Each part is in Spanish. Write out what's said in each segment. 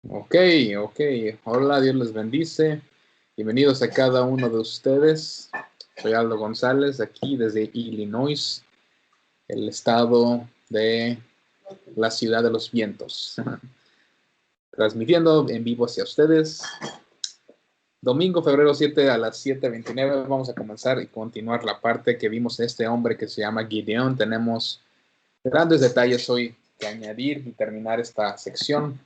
Ok, ok. Hola, Dios les bendice. Bienvenidos a cada uno de ustedes. Soy Aldo González, aquí desde Illinois, el estado de la ciudad de los vientos. Transmitiendo en vivo hacia ustedes. Domingo, febrero 7 a las 7:29. Vamos a comenzar y continuar la parte que vimos de este hombre que se llama Gideón. Tenemos grandes detalles hoy que añadir y terminar esta sección.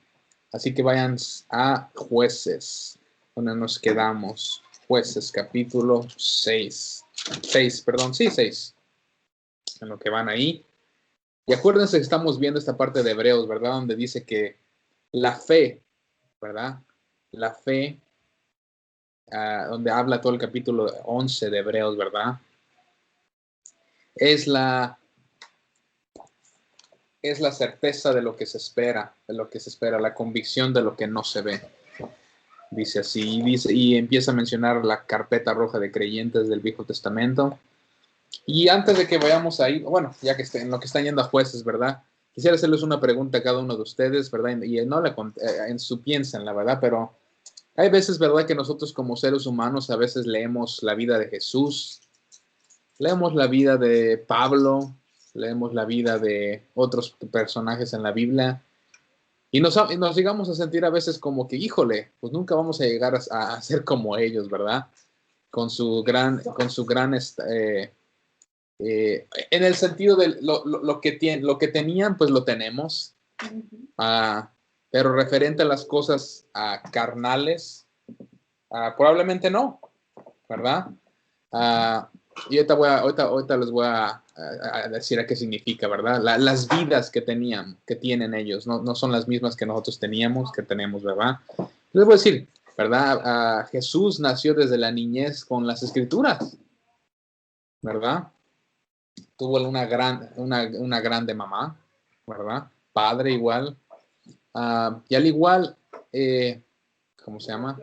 Así que vayan a Jueces, donde nos quedamos. Jueces, capítulo 6. 6, perdón, sí, 6. En lo que van ahí. Y acuérdense que estamos viendo esta parte de Hebreos, ¿verdad? Donde dice que la fe, ¿verdad? La fe, donde habla todo el capítulo 11 de Hebreos, ¿verdad? Es la certeza de lo que se espera, la convicción de lo que no se ve. Dice así, y empieza a mencionar la carpeta roja de creyentes del Viejo Testamento. Y antes de que vayamos ahí, bueno, ya que en lo que están yendo a Jueces, ¿verdad? Quisiera hacerles una pregunta a cada uno de ustedes, ¿verdad? Y no en su piensan, la verdad, pero hay veces, ¿verdad? Que nosotros como seres humanos a veces leemos la vida de Jesús, leemos la vida de Pablo, leemos la vida de otros personajes en la Biblia. Y nos llegamos a sentir a veces como que, híjole, pues nunca vamos a llegar a ser como ellos, ¿verdad? Con su gran en el sentido de lo que tenían, pues lo tenemos. Uh, pero referente a las cosas carnales, probablemente no, ¿verdad? Uh, y ahorita les voy a decir a qué significa, ¿verdad? Las vidas que tienen ellos, no son las mismas que nosotros que tenemos, ¿verdad? Les voy a decir, ¿verdad? Jesús nació desde la niñez con las escrituras, ¿verdad? Tuvo una grande mamá, ¿verdad? Padre igual. Y al igual, ¿cómo se llama?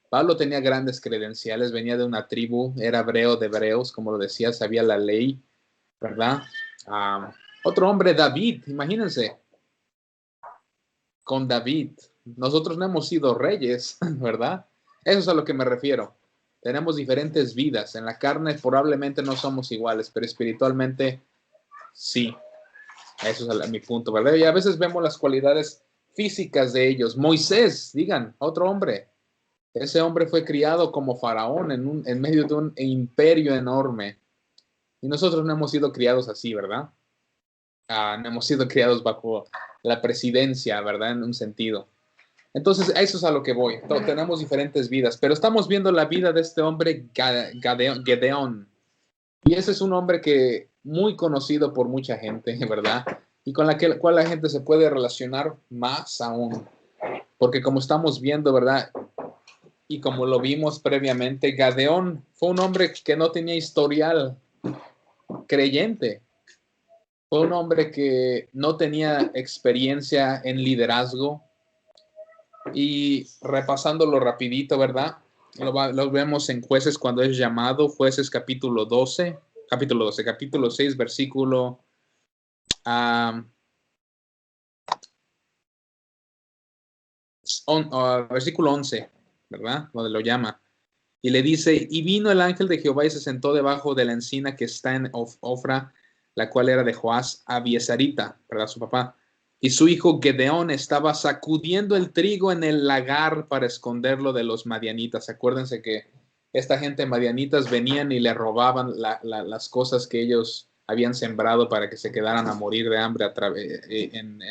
Pablo tenía grandes credenciales, venía de una tribu, era hebreo de hebreos, como lo decía, sabía la ley, ¿verdad? Otro hombre, David, imagínense, con David. Nosotros no hemos sido reyes, ¿verdad? Eso es a lo que me refiero. Tenemos diferentes vidas. En la carne probablemente no somos iguales, pero espiritualmente sí. Eso es mi punto, ¿verdad? Y a veces vemos las cualidades físicas de ellos. Moisés, digan, otro hombre. Ese hombre fue criado como faraón en medio de un imperio enorme. Y nosotros no hemos sido criados así, ¿verdad? No hemos sido criados bajo la presidencia, ¿verdad? En un sentido. Entonces, eso es a lo que voy. Tenemos diferentes vidas, pero estamos viendo la vida de este hombre, Gedeón. Y ese es un hombre que muy conocido por mucha gente, ¿verdad? Y con cual la gente se puede relacionar más aún. Porque como estamos viendo, ¿verdad? Y como lo vimos previamente, Gedeón fue un hombre que no tenía historial creyente. Fue un hombre que no tenía experiencia en liderazgo. Y repasándolo rapidito, ¿verdad? Lo vemos en Jueces cuando es llamado, Jueces capítulo 6, versículo versículo 11, ¿verdad? Donde lo llama. Y le dice, y vino el ángel de Jehová y se sentó debajo de la encina que está en Ofra, la cual era de Joás Abiesarita, ¿verdad? Su papá. Y su hijo Gedeón estaba sacudiendo el trigo en el lagar para esconderlo de los madianitas. Acuérdense que esta gente madianitas venían y le robaban las cosas que ellos habían sembrado para que se quedaran a morir de hambre en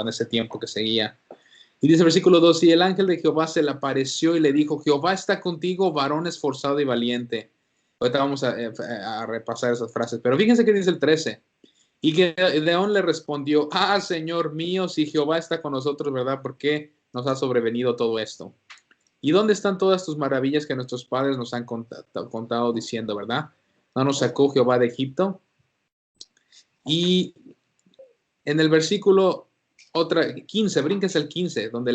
ese tiempo que seguía. Y dice el versículo 2, y el ángel de Jehová se le apareció y le dijo, Jehová está contigo, varón esforzado y valiente. Ahorita vamos a repasar esas frases, pero fíjense que dice el 13. Y Gedeón le respondió, Señor mío, si Jehová está con nosotros, ¿verdad? ¿Por qué nos ha sobrevenido todo esto? ¿Y dónde están todas tus maravillas que nuestros padres nos han contado diciendo, ¿verdad? ¿No nos sacó Jehová de Egipto? Y en el versículo 15, brinques el 15, donde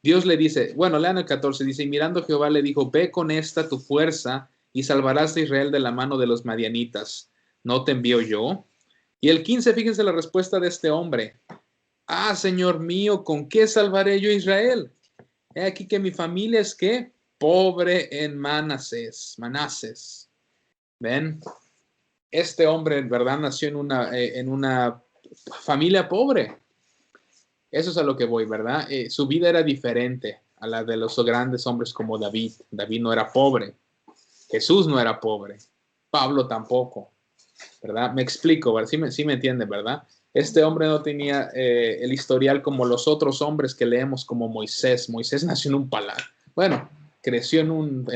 Dios le dice, bueno, lean el 14, dice, y mirando Jehová le dijo, ve con esta tu fuerza y salvarás a Israel de la mano de los madianitas. ¿No te envío yo? Y el 15, fíjense la respuesta de este hombre. Ah, Señor mío, ¿con qué salvaré yo a Israel? He aquí que mi familia es que pobre en Manases. ¿Ven? Este hombre, en verdad, nació en una familia pobre. Eso es a lo que voy, ¿verdad? Su vida era diferente a la de los grandes hombres como David. David no era pobre. Jesús no era pobre. Pablo tampoco, ¿verdad? Me explico, ¿verdad? Sí me entienden, ¿verdad? Este hombre no tenía el historial como los otros hombres que leemos como Moisés. Moisés nació en un palacio. Bueno, creció con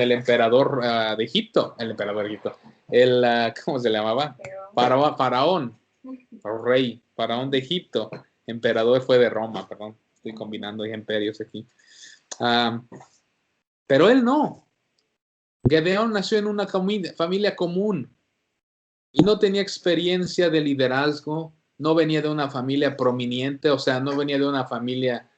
el emperador de Egipto. El emperador de Egipto. ¿Cómo se le llamaba? Faraón. Rey. Faraón de Egipto. Emperador fue de Roma, perdón. Estoy combinando imperios aquí. Pero él no. Gedeón nació en una familia común y no tenía experiencia de liderazgo, no venía de una familia prominente, o sea, no venía de una familia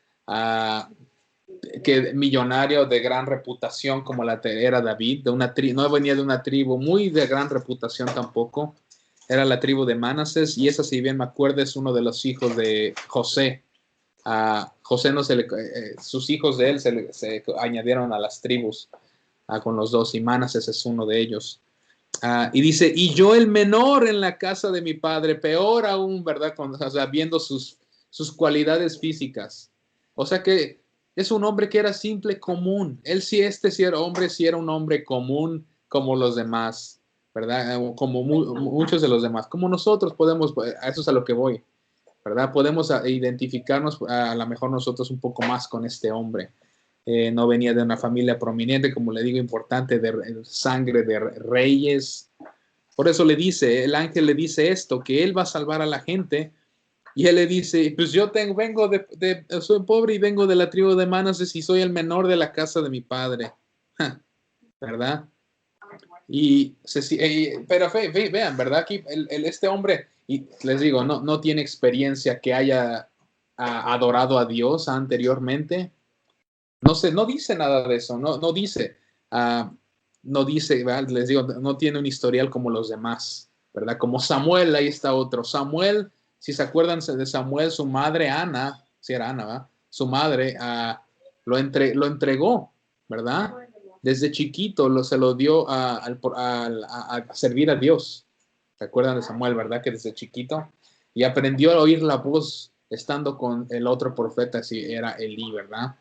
millonaria o de gran reputación como la era David, no venía de una tribu muy de gran reputación tampoco, era la tribu de Manases y esa, si bien me acuerdo, es uno de los hijos de José. José no sus hijos de él se añadieron a las tribus con los dos y Manases es uno de ellos. Y dice, y yo el menor en la casa de mi padre, peor aún, ¿verdad? O sea, viendo sus cualidades físicas. O sea que es un hombre que era simple, común. Él sí era un hombre común como los demás, ¿verdad? Como muchos de los demás. Como nosotros podemos, a eso es a lo que voy, ¿verdad? Podemos identificarnos a lo mejor nosotros un poco más con este hombre. No venía de una familia prominente, como le digo, importante, de sangre de reyes. Por eso el ángel le dice esto, que él va a salvar a la gente. Y él le dice, pues yo soy pobre y vengo de la tribu de Manases y soy el menor de la casa de mi padre. ¿Verdad? Pero vean, ¿verdad? Aquí este hombre, y les digo, no tiene experiencia que haya adorado a Dios anteriormente. No dice nada de eso, no dice, ¿verdad? Les digo, no tiene un historial como los demás, ¿verdad? Como Samuel, ahí está otro. Samuel, si se acuerdan de Samuel, su madre Ana, si era Ana, ¿verdad? Su madre lo entregó, ¿verdad? Desde chiquito se lo dio a servir a Dios. ¿Se acuerdan de Samuel, verdad? Que desde chiquito y aprendió a oír la voz estando con el otro profeta, si era Elí, ¿verdad?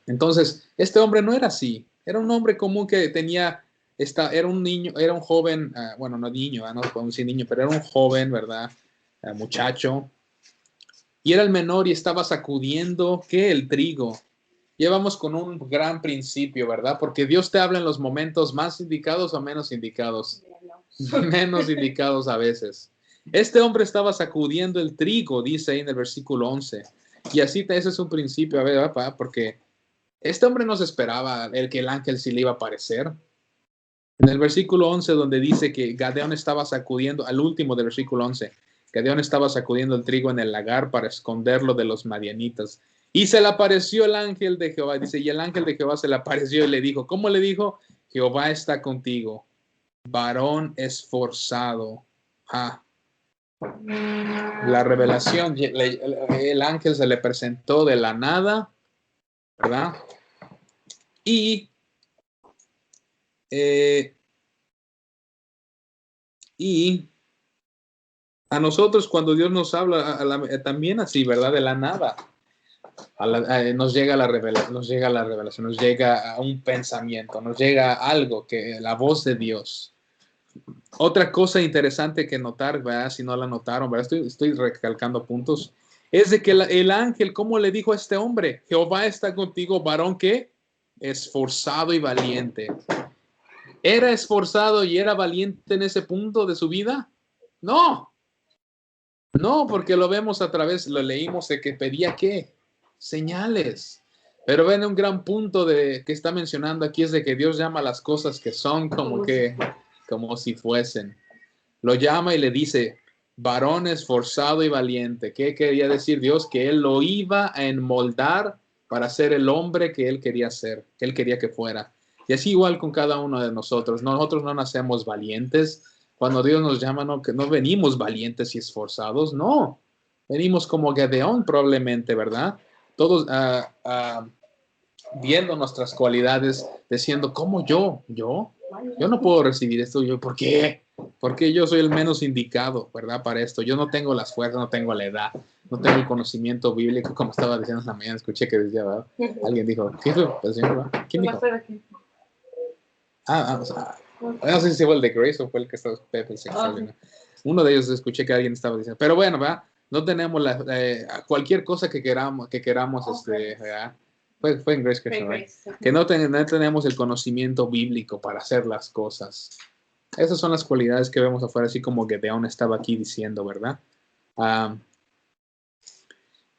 Entonces, este hombre no era así, era un hombre común que era un niño, era un joven, bueno, no niño, no podemos decir niño, pero era un joven, ¿verdad? Muchacho, y era el menor y estaba sacudiendo, ¿qué? El trigo. Llevamos con un gran principio, ¿verdad? Porque Dios te habla en los momentos más indicados o menos indicados. Menos indicados a veces. Este hombre estaba sacudiendo el trigo, dice ahí en el versículo 11. Y así ese es un principio, a ver, porque este hombre no se esperaba que el ángel sí le iba a aparecer. En el versículo 11, donde dice que Gedeón estaba sacudiendo, al último del versículo 11, Gedeón estaba sacudiendo el trigo en el lagar para esconderlo de los madianitas. Y se le apareció el ángel de Jehová. Dice, y el ángel de Jehová se le apareció y le dijo, ¿cómo le dijo? Jehová está contigo, varón esforzado. La revelación, el ángel se le presentó de la nada, ¿verdad? Y a nosotros cuando Dios nos habla también así, ¿verdad? De la nada. Nos llega la revelación, nos llega a un pensamiento, nos llega a algo, la voz de Dios. Otra cosa interesante que notar, ¿verdad? Si no la notaron, ¿verdad? Estoy recalcando puntos. Es de que el ángel, ¿cómo le dijo a este hombre? Jehová está contigo, varón que esforzado y valiente. ¿Era esforzado y era valiente en ese punto de su vida? No, porque lo leímos de que pedía ¿qué? Señales. Pero ven, un gran punto que está mencionando aquí es de que Dios llama las cosas que son como si fuesen. Lo llama y le dice, varón esforzado y valiente. ¿Qué quería decir Dios? Que él lo iba a enmoldar para ser el hombre que él quería ser, que él quería que fuera. Y así igual con cada uno de nosotros. Nosotros no nacemos valientes, Cuando Dios nos llama, no, que no venimos valientes y esforzados, no. Venimos como Gedeón probablemente, ¿verdad? Todos viendo nuestras cualidades, diciendo, ¿cómo yo? Yo no puedo recibir esto. Yo, ¿por qué? Porque yo soy el menos indicado, ¿verdad? Para esto. Yo no tengo las fuerzas, no tengo la edad, no tengo el conocimiento bíblico, como estaba diciendo en la mañana, escuché que decía, ¿verdad? Alguien dijo, ¿qué fue? ¿Quién dijo? O sea, no sé si fue el de Grace o fue el que estaba Pepe, ¿no? Uno de ellos escuché que alguien estaba diciendo, pero bueno, ¿verdad? No tenemos cualquier cosa que queramos, ¿verdad? Fue en Grace Christian, right? Que no tenemos el conocimiento bíblico para hacer las cosas. Esas son las cualidades que vemos afuera, así como Gedeón estaba aquí diciendo, ¿verdad?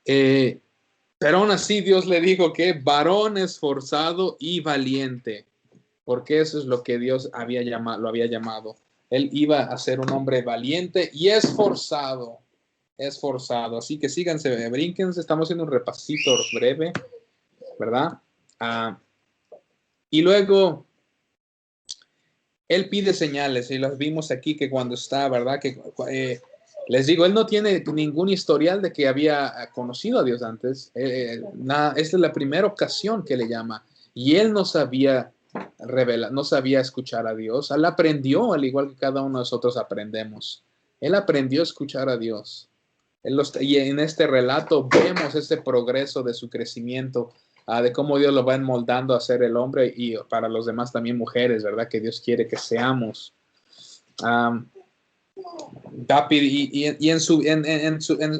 Pero aún así Dios le dijo que varón esforzado y valiente, porque eso es lo que Dios lo había llamado. Él iba a ser un hombre valiente y esforzado. Así que síganse, brínquense, estamos haciendo un repasito breve, ¿verdad? Y luego él pide señales y las vimos aquí que cuando está, ¿verdad? Que les digo, él no tiene ningún historial de que había conocido a Dios antes. Esta es la primera ocasión que le llama y él no sabía no sabía escuchar a Dios. Él aprendió, al igual que cada uno de nosotros aprendemos. Él aprendió a escuchar a Dios. Y en este relato vemos ese progreso de su crecimiento, de cómo Dios lo va enmoldando a ser el hombre y para los demás también mujeres, ¿verdad? Que Dios quiere que seamos. En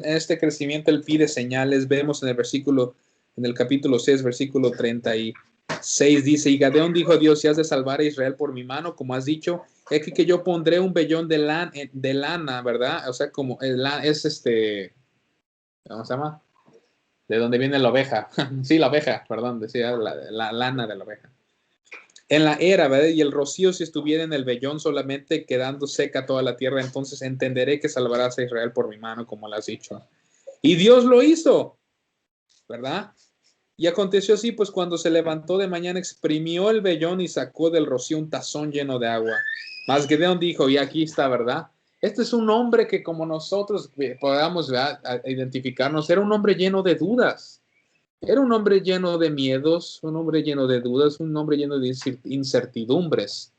este crecimiento él pide señales. Vemos en el capítulo 6, versículo 36, dice, y Gedeón dijo a Dios, si has de salvar a Israel por mi mano, como has dicho, es que yo pondré un vellón de lana, ¿verdad? O sea, como es ¿cómo se llama? De donde viene la oveja. Sí, la oveja, perdón, decía la lana de la oveja. En la era, ¿verdad? Y el rocío, si estuviera en el vellón solamente quedando seca toda la tierra, entonces entenderé que salvarás a Israel por mi mano, como lo has dicho. Y Dios lo hizo, ¿verdad? Y aconteció así, pues cuando se levantó de mañana, exprimió el vellón y sacó del rocío un tazón lleno de agua. Mas Gedeón dijo, y aquí está, ¿verdad? Este es un hombre que como nosotros podamos identificarnos, era un hombre lleno de dudas. Era un hombre lleno de miedos, un hombre lleno de dudas, un hombre lleno de incertidumbres.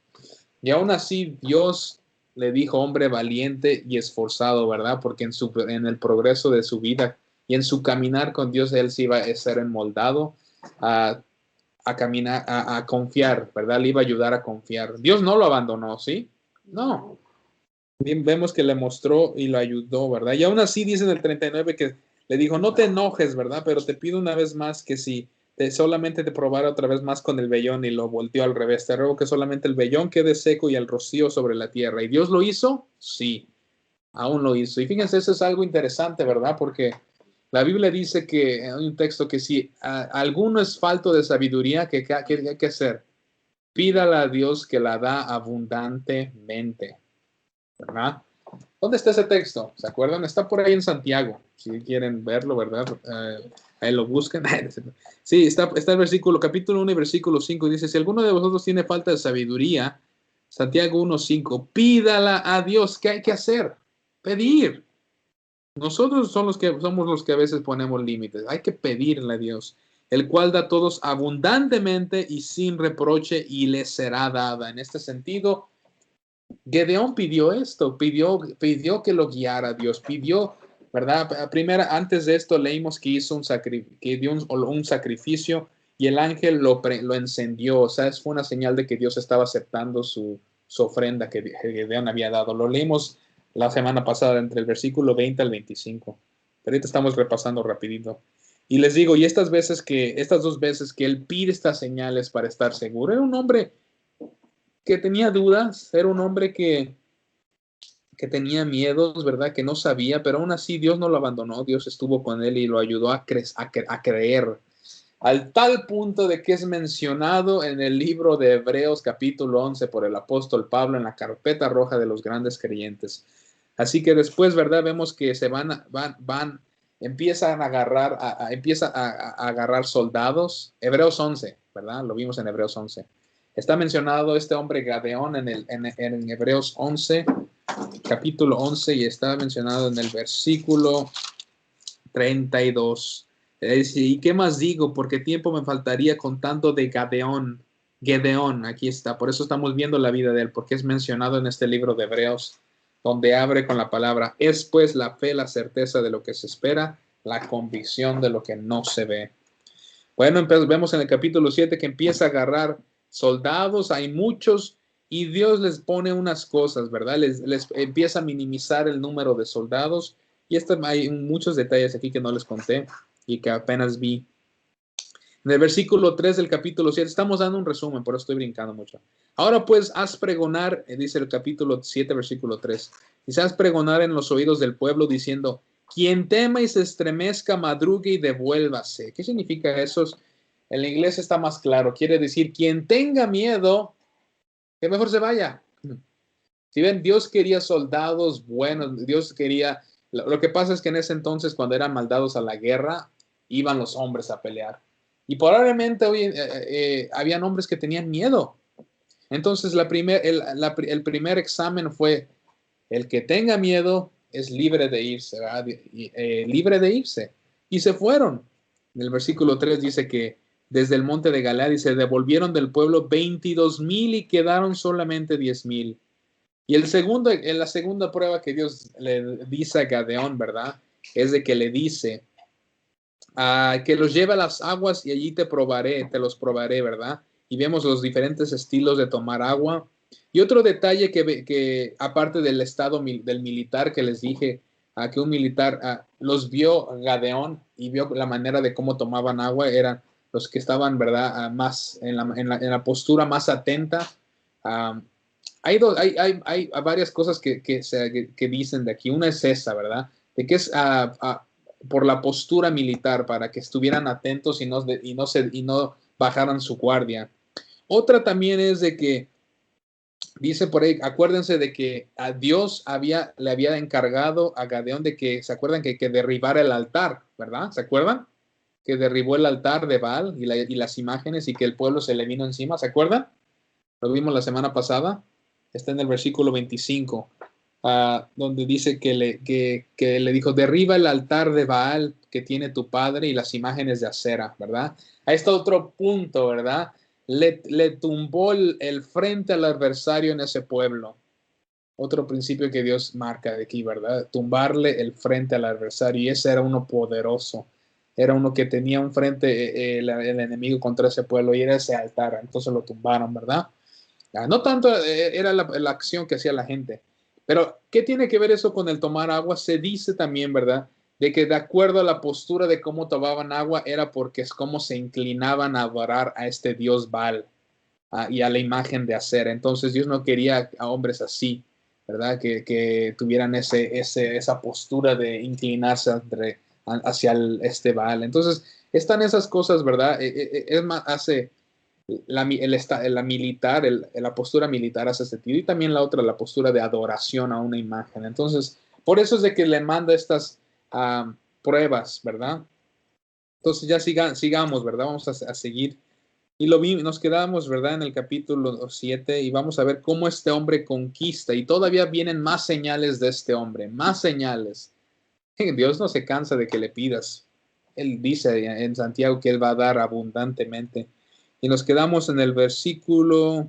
Y aún así Dios le dijo hombre valiente y esforzado, ¿verdad? Porque en el progreso de su vida y en su caminar con Dios, él se iba a ser enmoldado a caminar, a confiar, ¿verdad? Le iba a ayudar a confiar. Dios no lo abandonó, ¿sí? No. Bien, vemos que le mostró y lo ayudó, ¿verdad? Y aún así dice en el 39 que le dijo, no te enojes, ¿verdad? Pero te pido una vez más que si solamente te probara otra vez más con el vellón, y lo volteó al revés. Te ruego que solamente el vellón quede seco y el rocío sobre la tierra. ¿Y Dios lo hizo? Sí, aún lo hizo. Y fíjense, eso es algo interesante, ¿verdad? Porque la Biblia dice que hay un texto que si alguno es falto de sabiduría, ¿qué hay que hacer? Pídala a Dios que la da abundantemente, ¿verdad? ¿Dónde está ese texto? ¿Se acuerdan? Está por ahí en Santiago, si quieren verlo, ¿verdad? Ahí lo buscan. Sí, está el versículo, capítulo 1 y versículo 5, dice, si alguno de vosotros tiene falta de sabiduría, Santiago 1:5, pídala a Dios. ¿Qué hay que hacer? Pedir. Nosotros somos los que a veces ponemos límites. Hay que pedirle a Dios, el cual da a todos abundantemente y sin reproche, y les será dada. En este sentido, Gedeón pidió esto, pidió que lo guiara Dios, pidió, ¿verdad? Primero, antes de esto leímos que hizo que dio un sacrificio y el ángel lo encendió. O sea, fue una señal de que Dios estaba aceptando su ofrenda que Gedeón había dado. Lo leímos la semana pasada entre el versículo 20 al 25. Pero ahorita estamos repasando rapidito. Y les digo, y estas dos veces que él pide estas señales para estar seguro, era un hombre que tenía dudas, era un hombre que tenía miedos, ¿verdad? Que no sabía, pero aún así Dios no lo abandonó, Dios estuvo con él y lo ayudó a creer, al tal punto de que es mencionado en el libro de Hebreos capítulo 11 por el apóstol Pablo en la carpeta roja de los grandes creyentes. Así que después, ¿verdad? Vemos que empiezan a agarrar soldados. Hebreos 11, ¿verdad? Lo vimos en Hebreos 11. Está mencionado este hombre Gedeón en Hebreos 11, capítulo 11 y está mencionado en el versículo 32. Dice, ¿y qué más digo? Porque tiempo me faltaría contando de Gedeón. Gedeón, aquí está. Por eso estamos viendo la vida de él, porque es mencionado en este libro de Hebreos, donde abre con la palabra, es pues la fe, la certeza de lo que se espera, la convicción de lo que no se ve. Bueno, vemos en el capítulo 7 que empieza a agarrar soldados, hay muchos, y Dios les pone unas cosas, ¿verdad? Les empieza a minimizar el número de soldados, y hay muchos detalles aquí que no les conté y que apenas vi. En el versículo 3 del capítulo 7, estamos dando un resumen, por eso estoy brincando mucho. Ahora pues, haz pregonar, dice el capítulo 7, versículo 3, dice, haz pregonar en los oídos del pueblo diciendo, quien tema y se estremezca, madrugue y devuélvase. ¿Qué significa eso? En inglés está más claro, quiere decir, quien tenga miedo, que mejor se vaya. Si ven, Dios quería soldados buenos, Dios quería, lo que pasa es que en ese entonces, cuando eran mandados a la guerra, iban los hombres a pelear. Y probablemente habían hombres que tenían miedo. Entonces, el primer examen fue, el que tenga miedo es libre de irse, ¿verdad? Libre de irse. Y se fueron. En el versículo 3 dice que desde el monte de Galaad se devolvieron del pueblo 22,000 y quedaron solamente 10,000. Y en la segunda prueba que Dios le dice a Gedeón, ¿verdad? Es de que le dice que los lleve a las aguas y allí te los probaré, ¿verdad? Y vemos los diferentes estilos de tomar agua. Y otro detalle que aparte del estado del militar que les dije, que un militar los vio Gedeón y vio la manera de cómo tomaban agua, eran los que estaban, ¿verdad? Más en la postura más atenta. Um, hay varias cosas que dicen de aquí. Una es esa, ¿verdad? De que es por la postura militar, para que estuvieran atentos y no bajaran su guardia. Otra también es de que dice por ahí, acuérdense de que a Dios le había encargado a Gedeón de que, ¿se acuerdan? Que derribara el altar, ¿verdad? ¿Se acuerdan? Que derribó el altar de Baal y las imágenes y que el pueblo se le vino encima, ¿se acuerdan? Lo vimos la semana pasada. Está en el versículo 25, donde dice que le dijo, derriba el altar de Baal que tiene tu padre y las imágenes de Acera, ¿verdad? Ahí está otro punto, ¿verdad? Le tumbó el frente al adversario en ese pueblo. Otro principio que Dios marca de aquí, ¿verdad? Tumbarle el frente al adversario. Y ese era uno poderoso. Era uno que tenía un frente, el enemigo contra ese pueblo, y era ese altar. Entonces lo tumbaron, ¿verdad? No tanto era la acción que hacía la gente, pero ¿qué tiene que ver eso con el tomar agua? Se dice también, ¿verdad? De que de acuerdo a la postura de cómo tomaban agua era porque es como se inclinaban a adorar a este dios Baal y a la imagen de Acera. Entonces Dios no quería a hombres así, ¿verdad? Que tuvieran esa postura de inclinarse hacia este Baal. Entonces están esas cosas, ¿verdad? Es más, hace la militar, la postura militar hace sentido, y también la otra, la postura de adoración a una imagen. Entonces, por eso es de que le manda estas pruebas, ¿verdad? Entonces ya sigamos, ¿verdad? Vamos a seguir. Y nos quedamos, ¿verdad? En el capítulo 7 y vamos a ver cómo este hombre conquista. Y todavía vienen más señales de este hombre, más señales. Dios no se cansa de que le pidas. Él dice en Santiago que Él va a dar abundantemente. Y nos quedamos en el versículo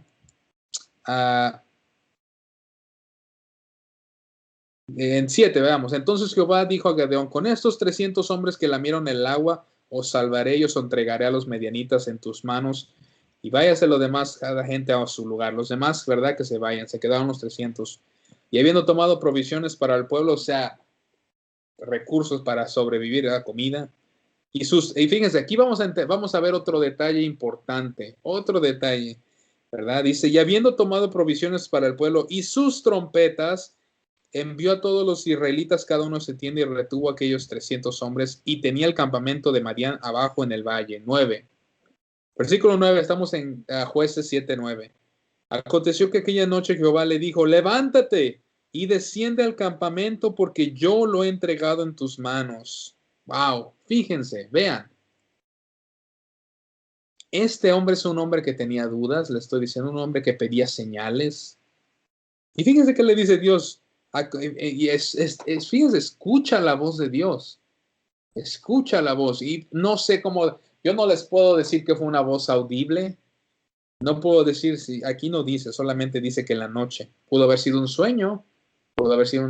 en 7, veamos. Entonces Jehová dijo a Gedeón, con estos 300 hombres que lamieron el agua, os salvaré y os entregaré a los medianitas en tus manos. Y váyase los demás, cada gente a su lugar. Los demás, ¿verdad? Que se vayan. Se quedaron los 300. Y habiendo tomado provisiones para el pueblo, o sea, recursos para sobrevivir, ¿verdad? Comida. Y fíjense, aquí vamos a ver otro detalle importante, otro detalle, ¿verdad? Dice, y habiendo tomado provisiones para el pueblo y sus trompetas, envió a todos los israelitas, cada uno se tienda, y retuvo a aquellos 300 hombres, y tenía el campamento de Madián abajo en el valle. 9. Versículo 9, estamos en Jueces 7:9. Aconteció que aquella noche Jehová le dijo, levántate y desciende al campamento, porque yo lo he entregado en tus manos. Wow, fíjense, vean. Este hombre es un hombre que tenía dudas, le estoy diciendo, un hombre que pedía señales. Y fíjense que le dice Dios, Y fíjense, escucha la voz de Dios. Escucha la voz. Y no sé cómo, yo no les puedo decir que fue una voz audible. No puedo decir si, aquí no dice, solamente dice que en la noche. Pudo haber sido un sueño, pudo haber sido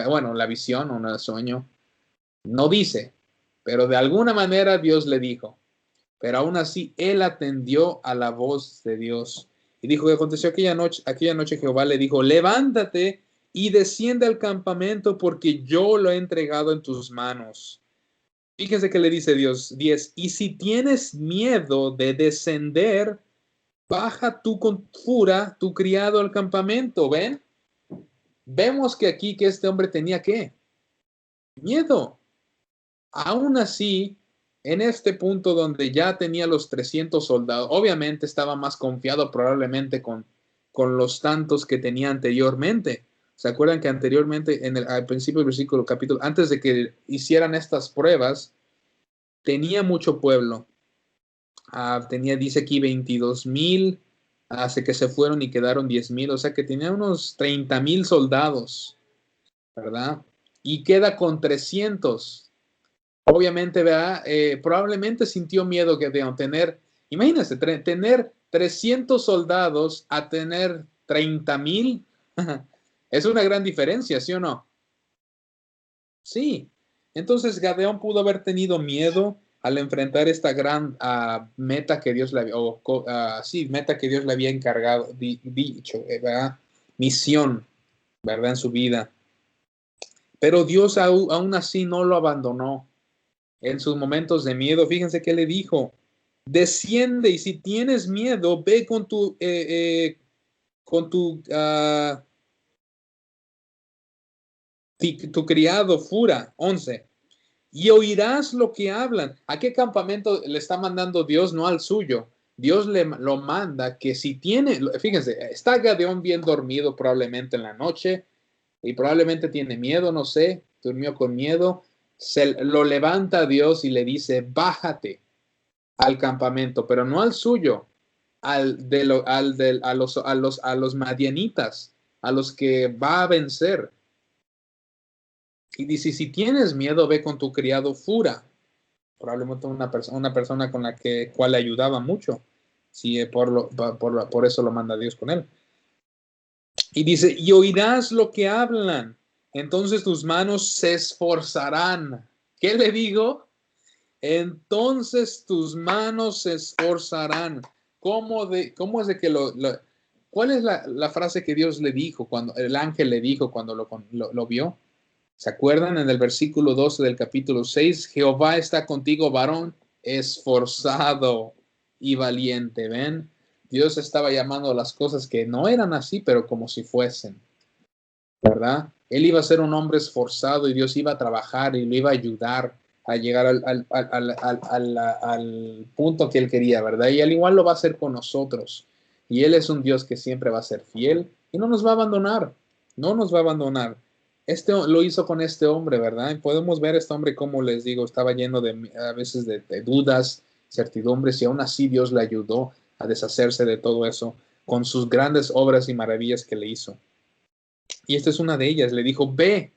bueno, la visión o un sueño. No dice, pero de alguna manera Dios le dijo. Pero aún así, él atendió a la voz de Dios. Y dijo que aconteció aquella noche Jehová le dijo, levántate y desciende al campamento porque yo lo he entregado en tus manos. Fíjense que le dice Dios 10, y si tienes miedo de descender, baja tú con furia tu criado al campamento. ¿Ven? Vemos que aquí que este hombre tenía ¿qué? Miedo. Aún así, en este punto donde ya tenía los 300 soldados, obviamente estaba más confiado probablemente con los tantos que tenía anteriormente. ¿Se acuerdan que anteriormente, al principio del versículo capítulo, antes de que hicieran estas pruebas, tenía mucho pueblo? Dice aquí 22,000, hace que se fueron y quedaron 10,000, o sea que tenía unos 30,000 soldados, ¿verdad? Y queda con 300. Obviamente, ¿verdad? Probablemente sintió miedo que de tener, imagínense, tener 300 soldados a tener 30,000, es una gran diferencia, ¿sí o no? Sí. Entonces Gadeón pudo haber tenido miedo al enfrentar esta gran meta que Dios le había, meta que Dios le había encargado, dicho, ¿verdad? Misión, ¿verdad? En su vida. Pero Dios aún así no lo abandonó. En sus momentos de miedo, fíjense que le dijo, desciende y si tienes miedo, ve con tu criado Fura, 11, y oirás lo que hablan. ¿A qué campamento le está mandando Dios? No al suyo. Dios lo manda que si tiene, fíjense, está Gadeón bien dormido probablemente en la noche y probablemente tiene miedo, no sé, durmió con miedo, lo levanta Dios y le dice, bájate al campamento, pero no al suyo, a los madianitas, a los que va a vencer. Y dice, si tienes miedo, ve con tu criado Fura, probablemente una persona con la cual le ayudaba mucho. Sí, por eso lo manda Dios con él. Y dice, y oirás lo que hablan, entonces tus manos se esforzarán. ¿Qué le digo? Entonces tus manos se esforzarán. ¿Cómo es de que cuál es la frase que Dios le dijo, cuando el ángel le dijo cuando lo vio? ¿Se acuerdan en el versículo 12 del capítulo 6? Jehová está contigo, varón esforzado y valiente. ¿Ven? Dios estaba llamando a las cosas que no eran así, pero como si fuesen, ¿verdad? Él iba a ser un hombre esforzado y Dios iba a trabajar y lo iba a ayudar a llegar al punto que él quería, ¿verdad? Y al igual lo va a hacer con nosotros. Y él es un Dios que siempre va a ser fiel y no nos va a abandonar, no nos va a abandonar. Lo hizo con este hombre, ¿verdad? Y podemos ver a este hombre, como les digo, estaba lleno a veces de dudas, certidumbres, y aún así Dios le ayudó a deshacerse de todo eso con sus grandes obras y maravillas que le hizo. Y esta es una de ellas. Le dijo, ve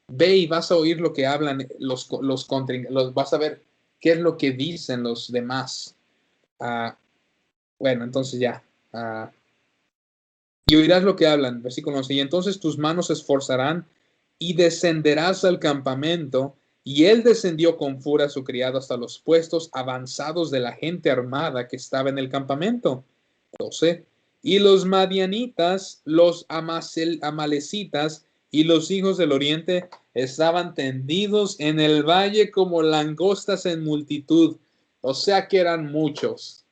y vas a oír lo que hablan vas a ver qué es lo que dicen los demás. Bueno, entonces ya. Y oirás lo que hablan, versículo 11. Y entonces tus manos se esforzarán y descenderás al campamento. Y él descendió con furia a su criado hasta los puestos avanzados de la gente armada que estaba en el campamento. 12. Y los madianitas, los amalecitas y los hijos del oriente estaban tendidos en el valle como langostas en multitud. O sea que eran muchos.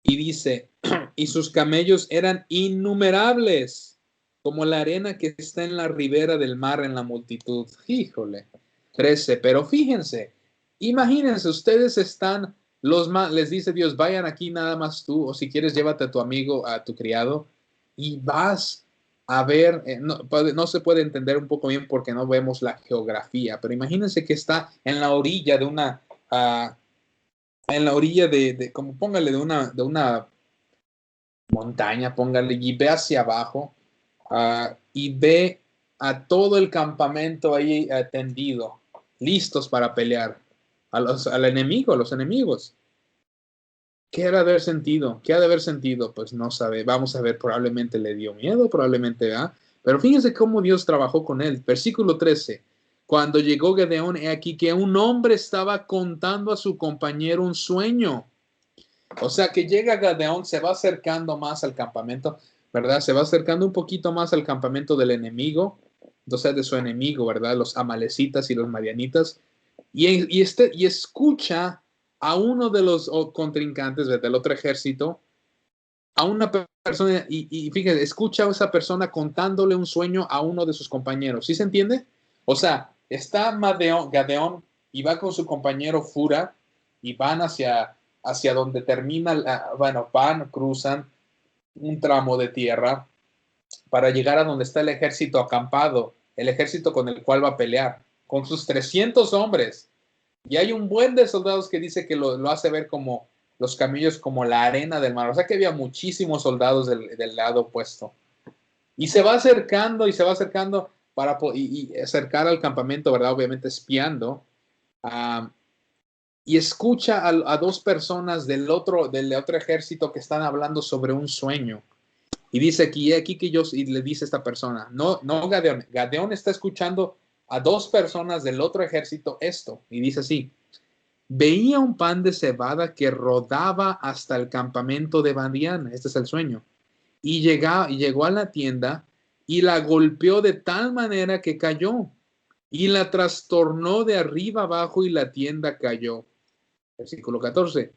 Y dice, y sus camellos eran innumerables, como la arena que está en la ribera del mar en la multitud. Híjole. 13. Pero fíjense, imagínense, ustedes están, les dice Dios, vayan aquí nada más tú, o si quieres llévate a tu amigo, a tu criado, y vas a ver, no se puede entender un poco bien porque no vemos la geografía, pero imagínense que está en la orilla de como póngale de una montaña, póngale, y ve hacia abajo, y ve a todo el campamento ahí tendido, listos para pelear, al enemigo, a los enemigos. ¿Qué ha de haber sentido? ¿Qué ha de haber sentido? Pues no sabe. Vamos a ver, probablemente le dio miedo, probablemente, ¿ah? Pero fíjense cómo Dios trabajó con él. Versículo 13. Cuando llegó Gedeón, he aquí que un hombre estaba contando a su compañero un sueño. O sea que llega Gedeón, se va acercando más al campamento, ¿verdad? Se va acercando un poquito más al campamento del enemigo, o sea, de su enemigo, ¿verdad? Los amalecitas y los madianitas. Y escucha a uno de los contrincantes del otro ejército, a una persona, y fíjate, escucha a esa persona contándole un sueño a uno de sus compañeros. ¿Sí se entiende? O sea, está Gadeón y va con su compañero Fura y van hacia donde termina, bueno, cruzan un tramo de tierra para llegar a donde está el ejército acampado, el ejército con el cual va a pelear, con sus 300 hombres. Y hay un buen de soldados que dice que lo hace ver como los camellos, como la arena del mar. O sea que había muchísimos soldados del lado opuesto. Y se va acercando y se va acercando para y acercar al campamento, ¿verdad? Obviamente espiando. Y escucha a dos personas del otro ejército que están hablando sobre un sueño. Y dice aquí que y le dice esta persona, no Gadeón, Gadeón está escuchando a dos personas del otro ejército esto. Y dice así, veía un pan de cebada que rodaba hasta el campamento de Madián. Este es el sueño. Y llegó a la tienda y la golpeó de tal manera que cayó. Y la trastornó de arriba abajo y la tienda cayó. Versículo 14.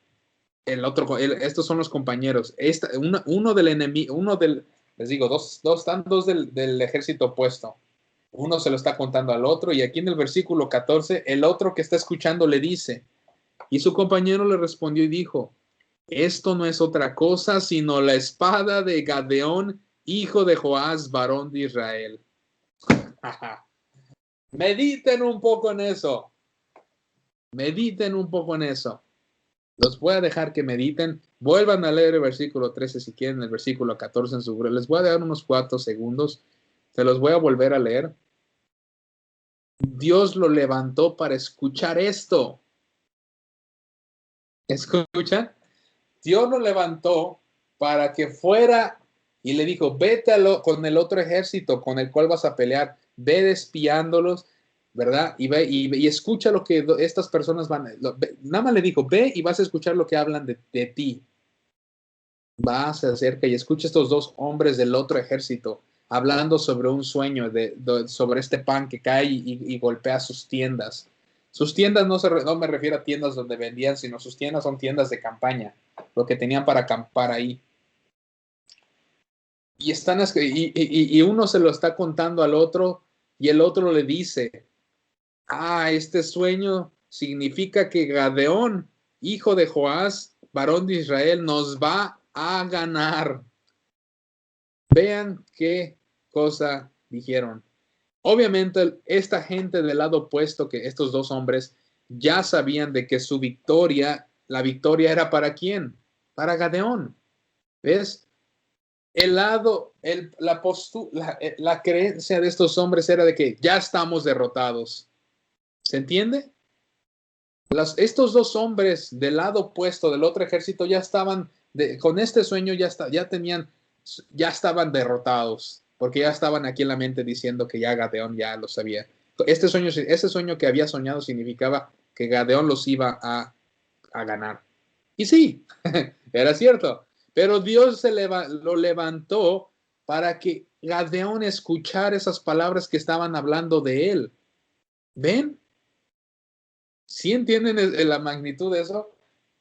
Estos son los compañeros. Uno del enemigo, les digo, dos del ejército opuesto. Uno se lo está contando al otro y aquí en el versículo 14, el otro que está escuchando le dice, y su compañero le respondió y dijo, esto no es otra cosa sino la espada de Gadeón, hijo de Joás, varón de Israel. Mediten un poco en eso. Mediten un poco en eso. Los voy a dejar que mediten. Vuelvan a leer el versículo 13 si quieren, el versículo 14 en su grupo. Les voy a dar unos 4 segundos. Se los voy a volver a leer. Dios lo levantó para escuchar esto. ¿Escuchan? Dios lo levantó para que fuera y le dijo, vete con el otro ejército con el cual vas a pelear. Ve despiándolos, ¿verdad? Y escucha lo que estas personas nada más le dijo, ve y vas a escuchar lo que hablan de ti. Va, se acerca y escucha a estos dos hombres del otro ejército hablando sobre un sueño, sobre este pan que cae y golpea sus tiendas. Sus tiendas no me refiero a tiendas donde vendían, sino sus tiendas son tiendas de campaña, lo que tenían para acampar ahí. Y uno se lo está contando al otro y el otro le dice, este sueño significa que Gadeón, hijo de Joás, varón de Israel, nos va a ganar. Vean qué cosa dijeron. Obviamente, esta gente del lado opuesto, que estos dos hombres, ya sabían de que la victoria era para quién, para Gadeón. ¿Ves? La creencia de estos hombres era de que ya estamos derrotados. ¿Se entiende? Estos dos hombres del lado opuesto del otro ejército ya estaban, con este sueño ya estaban derrotados, porque ya estaban aquí en la mente diciendo que ya Gadeón ya lo sabía. Ese sueño que había soñado significaba que Gadeón los iba a ganar. Y sí, era cierto, pero Dios lo levantó para que Gadeón escuchara esas palabras que estaban hablando de él. ¿Ven? ¿Sí entienden la magnitud de eso?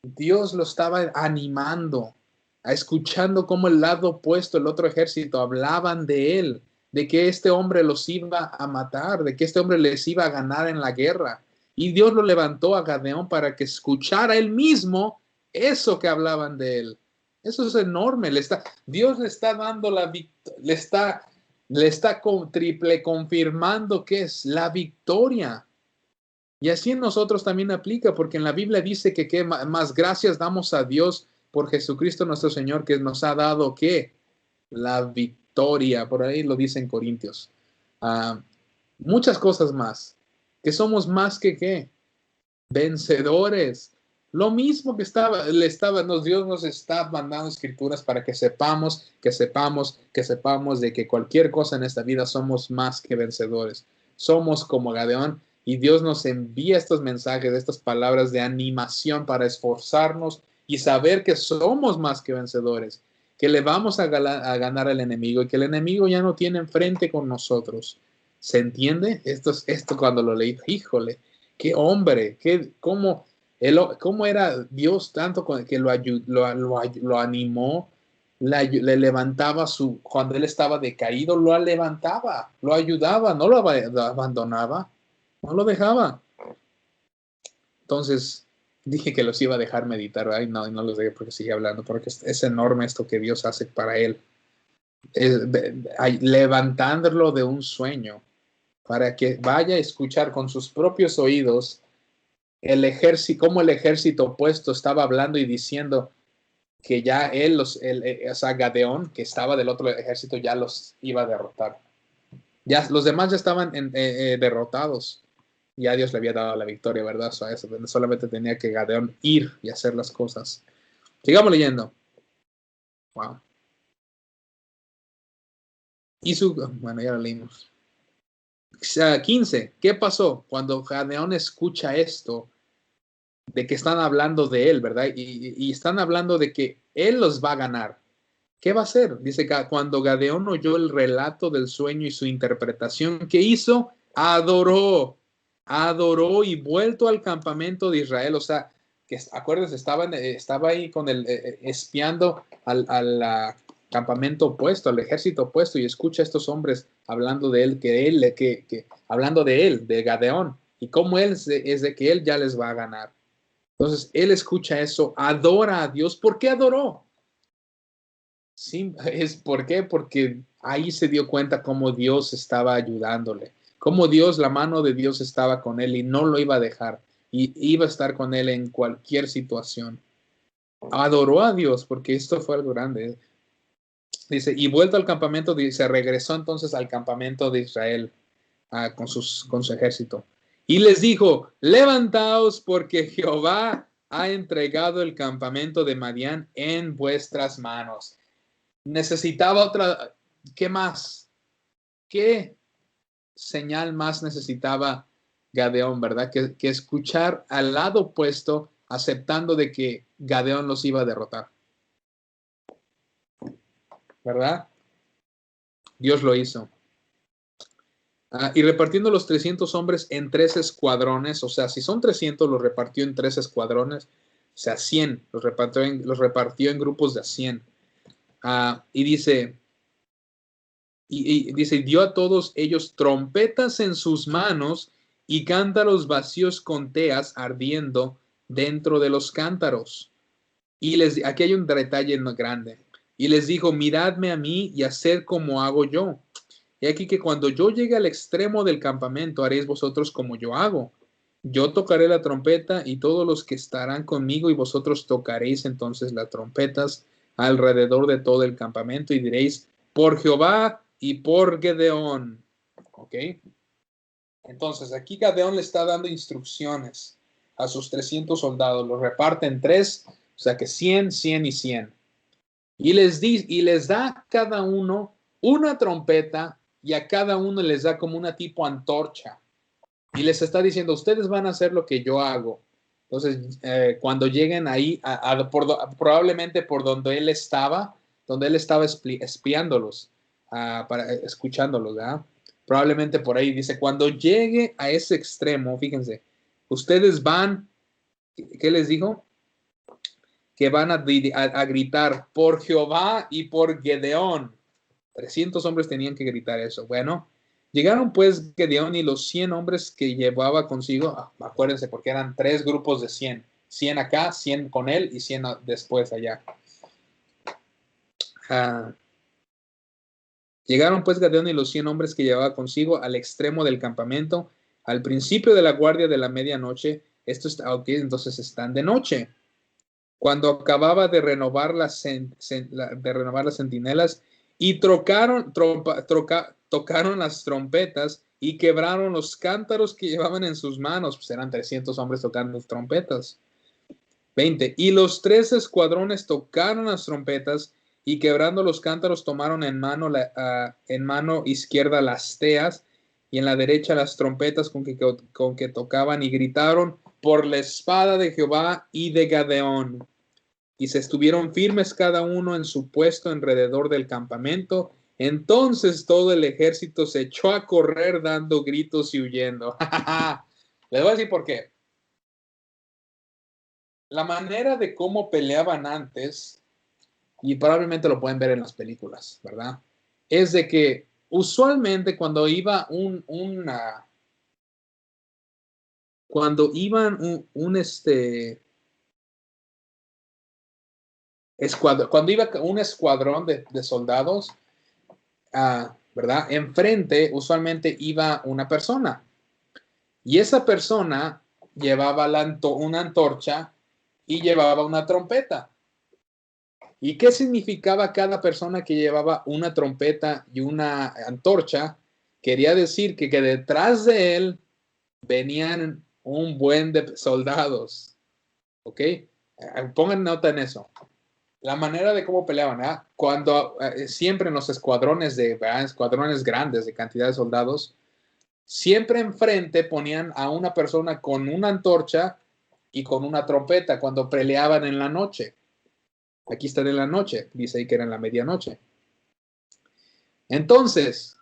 Dios lo estaba animando, escuchando cómo el lado opuesto, el otro ejército, hablaban de él, de que este hombre los iba a matar, de que este hombre les iba a ganar en la guerra. Y Dios lo levantó a Gadeón para que escuchara él mismo eso que hablaban de él. Eso es enorme. Dios le está dando le está triple confirmando que es la victoria. Y así en nosotros también aplica, porque en la Biblia dice que más gracias damos a Dios por Jesucristo nuestro Señor, que nos ha dado ¿qué? La victoria, por ahí lo dice en Corintios. Muchas cosas más, que somos más que ¿qué? Vencedores. Lo mismo que Dios nos está mandando escrituras para que sepamos de que cualquier cosa en esta vida somos más que vencedores. Somos como Gadeón y Dios nos envía estos mensajes, estas palabras de animación para esforzarnos y saber que somos más que vencedores, que le vamos a ganar al enemigo y que el enemigo ya no tiene enfrente con nosotros. ¿Se entiende? Esto cuando lo leí, híjole, qué hombre, cómo era Dios tanto que lo animó, le levantaba cuando él estaba decaído, lo levantaba, lo ayudaba, no lo abandonaba, no lo dejaba. Entonces, dije que los iba a dejar meditar, ay, no los dejé porque sigue hablando, porque es enorme esto que Dios hace para él. Levantándolo de un sueño para que vaya a escuchar con sus propios oídos cómo el ejército opuesto estaba hablando y diciendo que ya o sea, Gadeón, que estaba del otro ejército, ya los iba a derrotar. Ya, los demás ya estaban derrotados. Ya Dios le había dado la victoria, ¿verdad? O sea, eso, solamente tenía que Gadeón ir y hacer las cosas. Sigamos leyendo. Wow. Bueno, ya lo leímos. 15. ¿Qué pasó? Cuando Gadeón escucha esto, de que están hablando de él, ¿verdad? Y están hablando de que él los va a ganar. ¿Qué va a hacer? Dice que cuando Gadeón oyó el relato del sueño y su interpretación, ¿qué hizo? Adoró y vuelto al campamento de Israel. O sea, que acuérdense, estaba ahí con espiando al campamento opuesto, al ejército opuesto, y escucha a estos hombres hablando de él, hablando de él, de Gadeón, y cómo él es de que él ya les va a ganar. Entonces, él escucha eso, adora a Dios. ¿Por qué adoró? Sí, ¿por qué? Porque ahí se dio cuenta cómo Dios estaba ayudándole, cómo la mano de Dios estaba con él y no lo iba a dejar, y iba a estar con él en cualquier situación. Adoró a Dios porque esto fue algo grande. Dice, y vuelto al campamento, se regresó entonces al campamento de Israel con su ejército. Y les dijo, levantaos porque Jehová ha entregado el campamento de Madián en vuestras manos. Necesitaba otra, ¿qué más? ¿Qué señal más necesitaba Gadeón, verdad? Que escuchar al lado opuesto, aceptando de que Gadeón los iba a derrotar. ¿Verdad? Dios lo hizo. Y repartiendo los 300 hombres en 3 escuadrones, o sea, si son 300, los repartió en 3 escuadrones, o sea, 100, los repartió en grupos de 100. Y dice, dio a todos ellos trompetas en sus manos y cántaros vacíos con teas ardiendo dentro de los cántaros. Y aquí hay un detalle grande. Y les dijo, miradme a mí y haced como hago yo. Y aquí que cuando yo llegue al extremo del campamento, haréis vosotros como yo hago. Yo tocaré la trompeta y todos los que estarán conmigo y vosotros tocaréis entonces las trompetas alrededor de todo el campamento y diréis, por Jehová y por Gedeón. ¿Ok? Entonces, aquí Gedeón le está dando instrucciones a sus 300 soldados. Los reparte en 3, o sea que 100, 100 y 100. Y les da a cada uno una trompeta y a cada uno les da como una tipo antorcha. Y les está diciendo, ustedes van a hacer lo que yo hago. Entonces, cuando lleguen ahí, probablemente por donde él estaba espiándolos, escuchándolos, ¿verdad? Probablemente por ahí dice, cuando llegue a ese extremo, fíjense, ustedes van, ¿qué les dijo? Que van a gritar por Jehová y por Gedeón. 300 hombres tenían que gritar eso. Bueno, llegaron pues Gedeón y los 100 hombres que llevaba consigo, acuérdense, porque eran 3 grupos de 100. 100 acá, 100 con él y 100 después allá. Llegaron pues Gedeón y los 100 hombres que llevaba consigo al extremo del campamento, al principio de la guardia de la medianoche. Esto está, ok, entonces están de noche. Cuando acababa de renovar las centinelas, y tocaron las trompetas y quebraron los cántaros que llevaban en sus manos. Pues eran 300 hombres tocando trompetas. 20. Y los 3 escuadrones tocaron las trompetas y quebrando los cántaros tomaron en mano izquierda las teas y en la derecha las trompetas con que tocaban y gritaron por la espada de Jehová y de Gadeón. Y se estuvieron firmes cada uno en su puesto alrededor del campamento. Entonces todo el ejército se echó a correr dando gritos y huyendo. Les voy a decir por qué. La manera de cómo peleaban antes, y probablemente lo pueden ver en las películas, ¿verdad? Es de que usualmente cuando iba cuando iban cuando iba un escuadrón de soldados, ¿verdad? Enfrente usualmente iba una persona y esa persona llevaba una antorcha y llevaba una trompeta. ¿Y qué significaba cada persona que llevaba una trompeta y una antorcha? Quería decir que detrás de él venían un buen de soldados. ¿Ok? Pongan nota en eso. La manera de cómo peleaban, cuando siempre en los escuadrones escuadrones grandes de cantidad de soldados, siempre enfrente ponían a una persona con una antorcha y con una trompeta cuando peleaban en la noche. Aquí están en la noche, dice ahí que era en la medianoche. Entonces,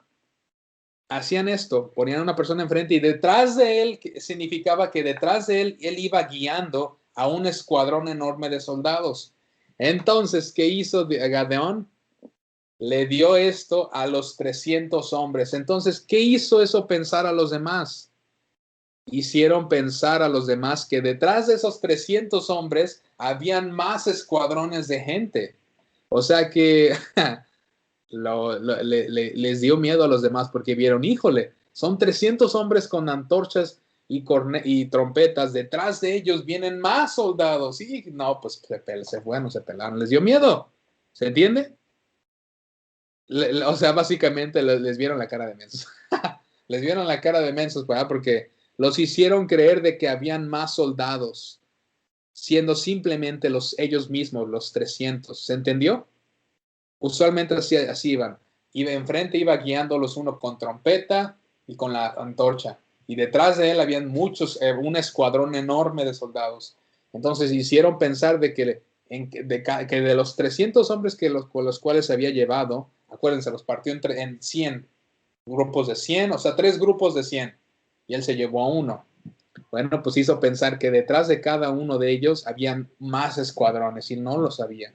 hacían esto, ponían a una persona enfrente y detrás de él, significaba que detrás de él iba guiando a un escuadrón enorme de soldados. Entonces, ¿qué hizo Gadeón? Le dio esto a los 300 hombres. Entonces, ¿qué hizo eso pensar a los demás? Hicieron pensar a los demás que detrás de esos 300 hombres habían más escuadrones de gente. O sea que les dio miedo a los demás porque vieron, híjole, son 300 hombres con antorchas y trompetas, detrás de ellos vienen más soldados. Y no, pues se pelaron, les dio miedo. ¿Se entiende? O sea, básicamente les vieron la cara de mensos. Les vieron la cara de mensos, ¿verdad? Porque los hicieron creer de que habían más soldados, siendo simplemente ellos mismos, los 300. ¿Se entendió? Usualmente así iban. Enfrente iba guiándolos uno con trompeta y con la antorcha. Y detrás de él habían un escuadrón enorme de soldados. Entonces hicieron pensar de que de los 300 hombres con los cuales se había llevado, acuérdense, los partió en 100 grupos de 100, o sea, 3 grupos de 100. Y él se llevó a uno. Bueno, pues hizo pensar que detrás de cada uno de ellos habían más escuadrones y no lo sabían.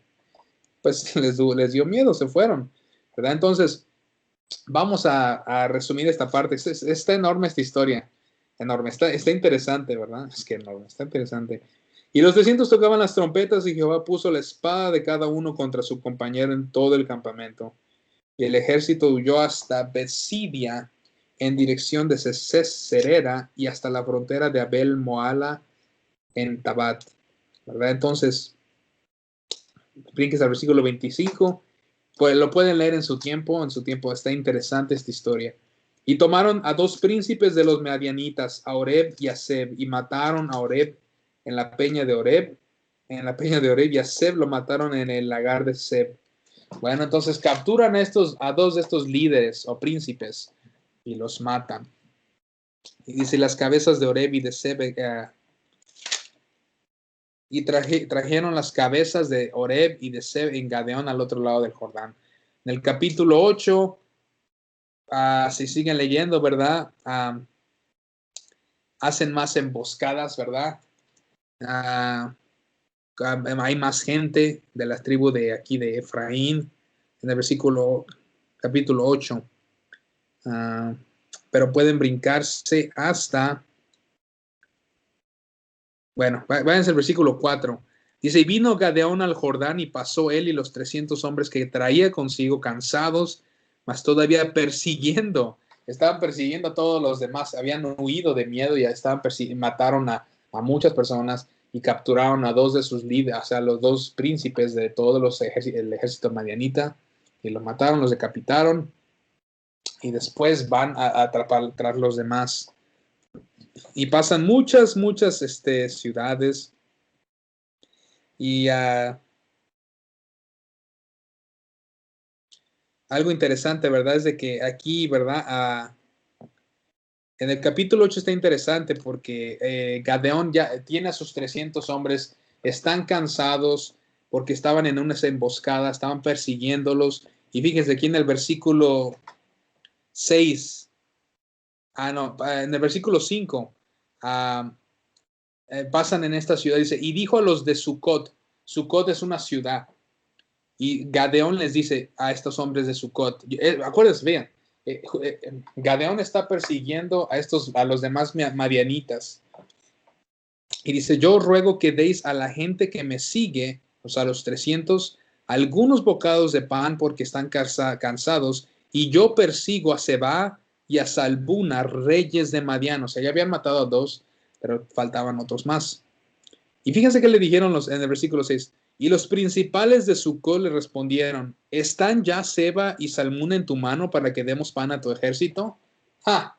Pues les dio miedo, se fueron, ¿verdad? Entonces, vamos a resumir esta parte. Está enorme esta historia, enorme, está interesante, ¿verdad? Es que enorme, está interesante. Y los 300 tocaban las trompetas y Jehová puso la espada de cada uno contra su compañero en todo el campamento. Y el ejército huyó hasta Besidia en dirección de Serera y hasta la frontera de Abel Moala en Tabat, ¿verdad? Entonces, brinques al versículo 25, pues lo pueden leer en su tiempo, está interesante esta historia. Y tomaron a 2 príncipes de los medianitas, a Oreb y a Seb, y mataron a Oreb en la peña de Oreb, y a Seb lo mataron en el lagar de Seb. Bueno, entonces capturan a 2 de estos líderes o príncipes y los matan. Y dice, las cabezas de Oreb y de Seb y trajeron las cabezas de Oreb y de Seb en Gadeón al otro lado del Jordán. En el capítulo 8, si siguen leyendo, ¿verdad? Hacen más emboscadas, ¿verdad? Hay más gente de la tribu de aquí de Efraín, en el capítulo 8. Pero pueden brincarse hasta... Bueno, váyanse al versículo 4. Dice, y vino Gadeón al Jordán y pasó él y los 300 hombres que traía consigo, cansados, mas todavía persiguiendo. Estaban persiguiendo a todos los demás, habían huido de miedo y estaban mataron a muchas personas y capturaron a 2 de sus líderes, o sea, los 2 príncipes de todos el ejército madianita, y lo mataron, los decapitaron, y después van a atrapar tras los demás. Y pasan muchas ciudades, y algo interesante, ¿verdad? Es de que aquí, ¿verdad? En el capítulo 8 está interesante porque Gadeón ya tiene a sus 300 hombres, están cansados porque estaban en una emboscada, estaban persiguiéndolos. Y fíjense aquí en el versículo 6, en el versículo 5, pasan en esta ciudad, dice, y dijo a los de Sucot, Sucot es una ciudad, y Gadeón les dice a estos hombres de Sucot, acuérdense, vean, Gadeón está persiguiendo a los demás madianitas, y dice, yo ruego que deis a la gente que me sigue, o sea, a los 300, algunos bocados de pan porque están cansados, y yo persigo a Seba y a Salbuna, reyes de Madián. O sea, ya habían matado a 2, pero faltaban otros más. Y fíjense que le dijeron en el versículo 6, y los principales de Sucot le respondieron, ¿están ya Seba y Salmuna en tu mano para que demos pan a tu ejército? ¡Ja!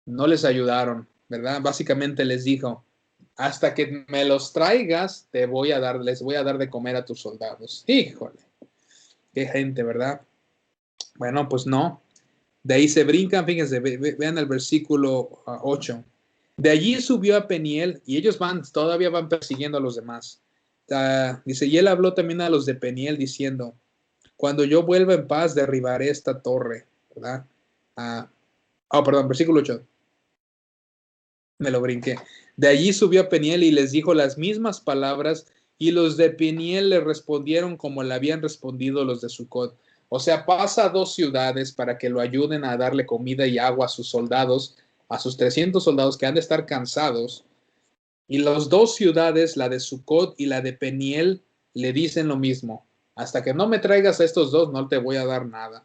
No les ayudaron, ¿verdad? Básicamente les dijo, hasta que me los traigas, les voy a dar de comer a tus soldados. Híjole, qué gente, ¿verdad? Bueno, pues no. De ahí se brincan, fíjense, vean el versículo 8. De allí subió a Peniel y ellos todavía van persiguiendo a los demás. Dice, y él habló también a los de Peniel diciendo, cuando yo vuelva en paz derribaré esta torre, ¿verdad? Perdón, versículo 8. Me lo brinqué. De allí subió a Peniel y les dijo las mismas palabras, y los de Peniel le respondieron como le habían respondido los de Sucot. O sea, pasa a 2 ciudades para que lo ayuden a darle comida y agua a sus soldados, a sus 300 soldados que han de estar cansados. Y las 2 ciudades, la de Sucot y la de Peniel, le dicen lo mismo. Hasta que no me traigas a estos 2, no te voy a dar nada.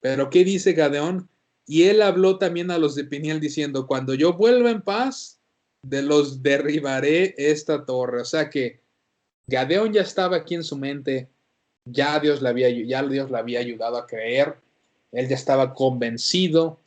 Pero ¿qué dice Gadeón? Y él habló también a los de Peniel diciendo, cuando yo vuelva en paz, los derribaré esta torre. O sea que Gadeón ya estaba aquí en su mente, ya Dios le había ayudado a creer, él ya estaba convencido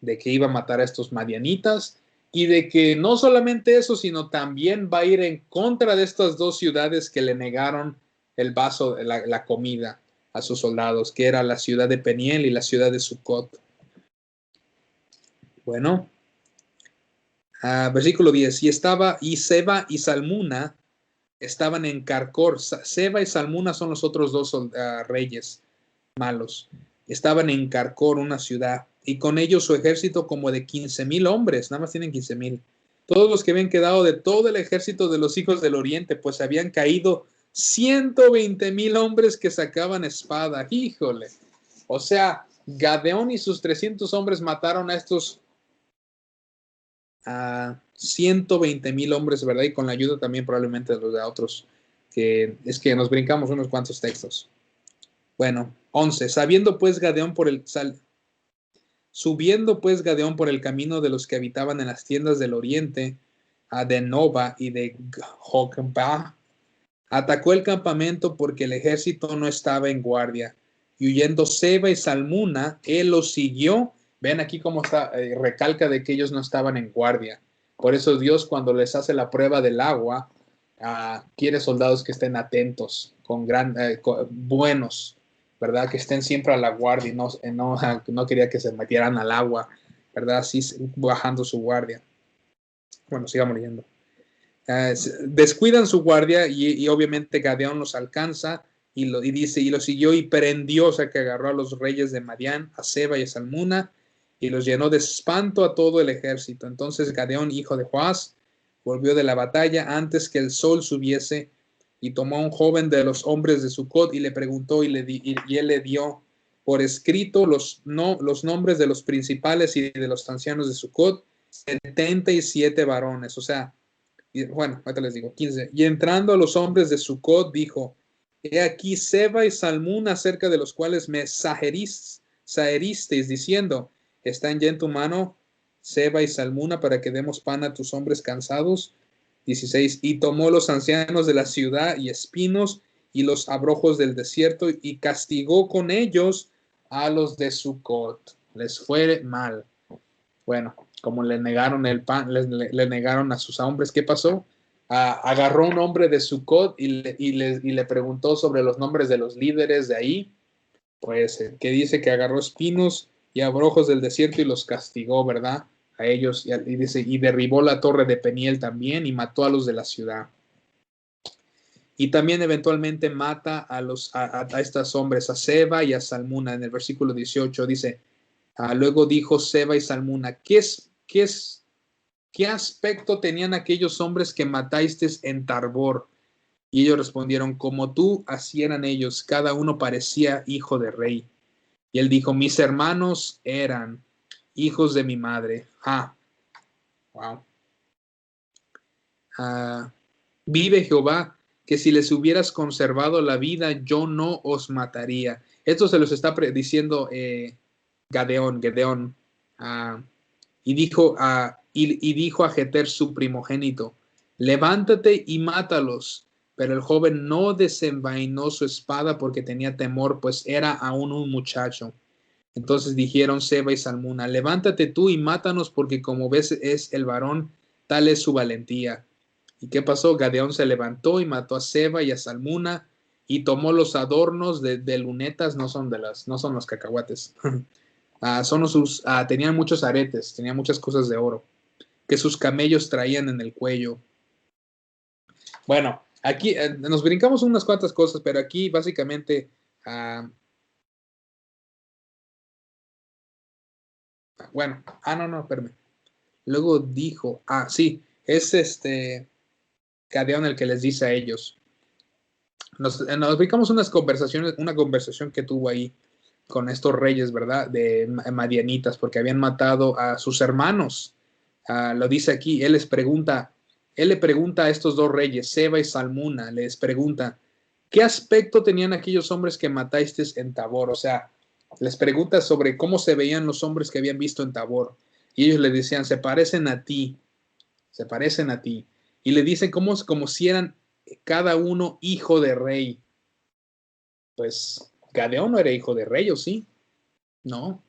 de que iba a matar a estos madianitas y de que no solamente eso, sino también va a ir en contra de estas 2 ciudades que le negaron el vaso, la comida a sus soldados, que era la ciudad de Peniel y la ciudad de Sucot. Bueno, versículo 10, y Seba y Salmuna estaban en Carcor. Seba y Salmuna son los otros 2 reyes malos. Estaban en Carcor, una ciudad, y con ellos su ejército como de 15,000 hombres, nada más tienen 15,000. Todos los que habían quedado de todo el ejército de los hijos del oriente, pues habían caído 120,000 hombres que sacaban espada. Híjole. O sea, Gadeón y sus 300 hombres mataron a estos 120,000 hombres, ¿verdad? Y con la ayuda también probablemente de los de otros, que es que nos brincamos unos cuantos textos. Bueno, 11. Subiendo pues Gadeón por el camino de los que habitaban en las tiendas del oriente, de Nova y de Jocba, atacó el campamento porque el ejército no estaba en guardia. Y huyendo Seba y Salmuna, él los siguió. Ven aquí cómo está, recalca de que ellos no estaban en guardia. Por eso Dios, cuando les hace la prueba del agua, quiere soldados que estén atentos, buenos, ¿verdad? Que estén siempre a la guardia y no quería que se metieran al agua, ¿verdad? Así bajando su guardia. Bueno, sigamos leyendo. Descuidan su guardia y obviamente Gadeón los alcanza y dice, y lo siguió y prendió, o sea que agarró a los reyes de Madián, a Seba y a Salmuna, y los llenó de espanto a todo el ejército. Entonces Gadeón, hijo de Joás, volvió de la batalla antes que el sol subiese y tomó a un joven de los hombres de Sucot y le preguntó y él le dio por escrito los nombres de los principales y de los ancianos de Sucot, 77 varones, o sea, bueno, ahorita les digo, 15. Y entrando a los hombres de Sucot, dijo, he aquí Seba y Salmún, acerca de los cuales me saheristeis, diciendo, ¿están ya en tu mano Seba y Salmuna para que demos pan a tus hombres cansados? 16. Y tomó los ancianos de la ciudad y espinos y los abrojos del desierto, y castigó con ellos a los de Sucot. Les fue mal. Bueno, como le negaron el pan, le negaron a sus hombres, ¿qué pasó? Agarró un hombre de Sucot y le preguntó sobre los nombres de los líderes de ahí, pues que dice que agarró espinos y abrojos del desierto y los castigó, ¿verdad? A ellos, y dice, y derribó la torre de Peniel también y mató a los de la ciudad. Y también eventualmente mata a estos hombres, a Seba y a Salmuna. En el versículo 18 dice, luego dijo Seba y Salmuna, ¿qué aspecto tenían aquellos hombres que matasteis en Tarbor? Y ellos respondieron, como tú, así eran ellos, cada uno parecía hijo de rey. Y él dijo, mis hermanos eran hijos de mi madre. Wow. Vive Jehová, que si les hubieras conservado la vida, yo no os mataría. Esto se los está diciendo Gedeón. Y dijo a Jeter su primogénito, levántate y mátalos. Pero el joven no desenvainó su espada porque tenía temor, pues era aún un muchacho. Entonces dijeron Seba y Salmuna, levántate tú y mátanos, porque como ves es el varón, tal es su valentía. ¿Y qué pasó? Gedeón se levantó y mató a Seba y a Salmuna y tomó los adornos de lunetas, no son los cacahuates. Tenían muchos aretes, tenían muchas cosas de oro que sus camellos traían en el cuello. Bueno, aquí nos brincamos unas cuantas cosas, pero aquí básicamente no, espérame. Luego dijo, sí, es Gedeón el que les dice a ellos. Nos brincamos una conversación que tuvo ahí con estos reyes, ¿verdad? De madianitas, porque habían matado a sus hermanos. Lo dice aquí, él le pregunta a estos dos reyes, Seba y Salmuna, les pregunta, ¿qué aspecto tenían aquellos hombres que matasteis en Tabor? O sea, les pregunta sobre cómo se veían los hombres que habían visto en Tabor. Y ellos le decían, se parecen a ti. Y le dicen como si eran cada uno hijo de rey. Pues Gadeón no era hijo de rey, ¿o sí? No.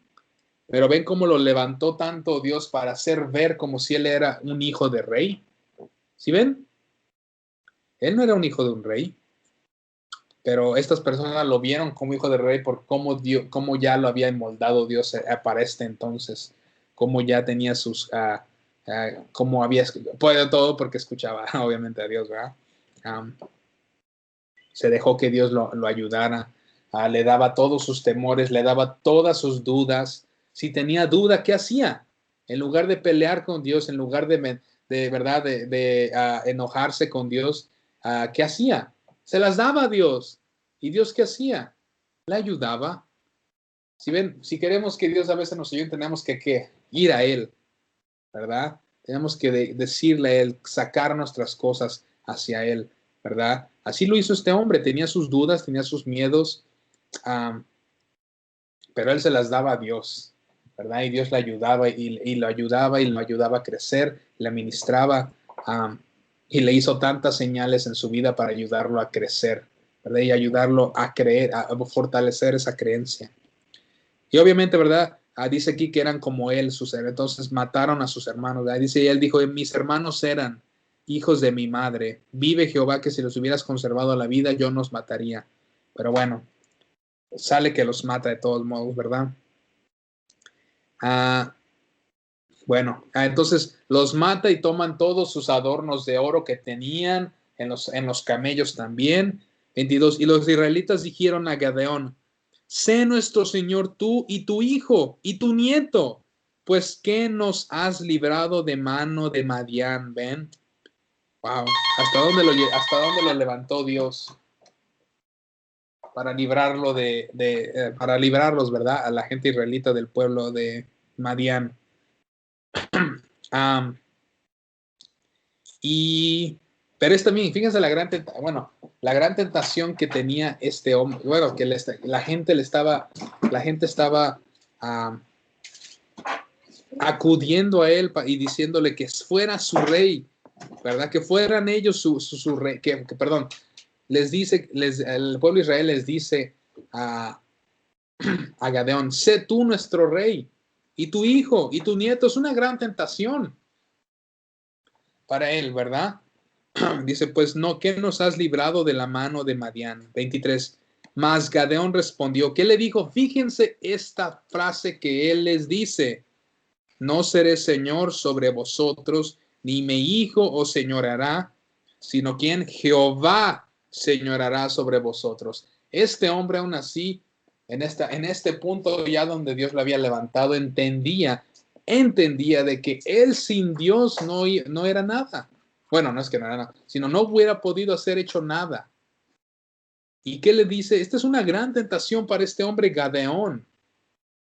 Pero ven cómo lo levantó tanto Dios para hacer ver como si él era un hijo de rey. ¿Sí ven? Él no era un hijo de un rey, pero estas personas lo vieron como hijo de rey por cómo ya lo había moldado Dios para este entonces, cómo ya tenía cómo había, puede todo porque escuchaba obviamente a Dios, ¿verdad? Se dejó que Dios lo ayudara, le daba todos sus temores, le daba todas sus dudas. Si tenía duda, ¿qué hacía? En lugar de pelear con Dios, en lugar de verdad, de enojarse con Dios, ¿qué hacía? Se las daba a Dios. ¿Y Dios qué hacía? Le ayudaba. Si ven, si queremos que Dios a veces nos ayude, tenemos que ir a Él, ¿verdad? Tenemos que decirle a Él, sacar nuestras cosas hacia Él, ¿verdad? Así lo hizo este hombre, tenía sus dudas, tenía sus miedos, pero Él se las daba a Dios, ¿verdad? Y Dios le ayudaba y lo ayudaba a crecer, le ministraba y le hizo tantas señales en su vida para ayudarlo a crecer, ¿verdad? Y ayudarlo a creer, a fortalecer esa creencia. Y obviamente, ¿verdad? Dice aquí que eran como él, entonces mataron a sus hermanos, ¿verdad? Dice, y él dijo, mis hermanos eran hijos de mi madre. Vive Jehová que si los hubieras conservado a la vida, yo nos mataría. Pero bueno, sale que los mata de todos modos, ¿verdad? Entonces los mata y toman todos sus adornos de oro que tenían en los camellos también. 22. Y los israelitas dijeron a Gedeón, sé nuestro Señor tú y tu hijo y tu nieto, pues que nos has librado de mano de Madián. ¿Ven? Wow. ¿Hasta dónde lo levantó Dios? Para librarlo para librarlos, ¿verdad? A la gente israelita del pueblo de Madián. Pero es también, fíjense la gran tentación que tenía este hombre, bueno, que la gente estaba acudiendo a él y diciéndole que fuera su rey, ¿verdad? Que fueran ellos su rey, perdón, el pueblo de Israel les dice a Gadeón, sé tú nuestro rey, y tu hijo y tu nieto. Es una gran tentación para él, ¿verdad? Dice, pues no, ¿qué nos has librado de la mano de Madián? 23. Mas Gadeón respondió, ¿qué le dijo? Fíjense esta frase que él les dice, no seré señor sobre vosotros, ni mi hijo os señorará, sino quien Jehová señorará sobre vosotros. Este hombre aún así, en este punto ya donde Dios lo había levantado, entendía de que él sin Dios no era nada. Bueno, no es que no era nada, sino no hubiera podido hacer hecho nada. ¿Y qué le dice? Esta es una gran tentación para este hombre Gadeón,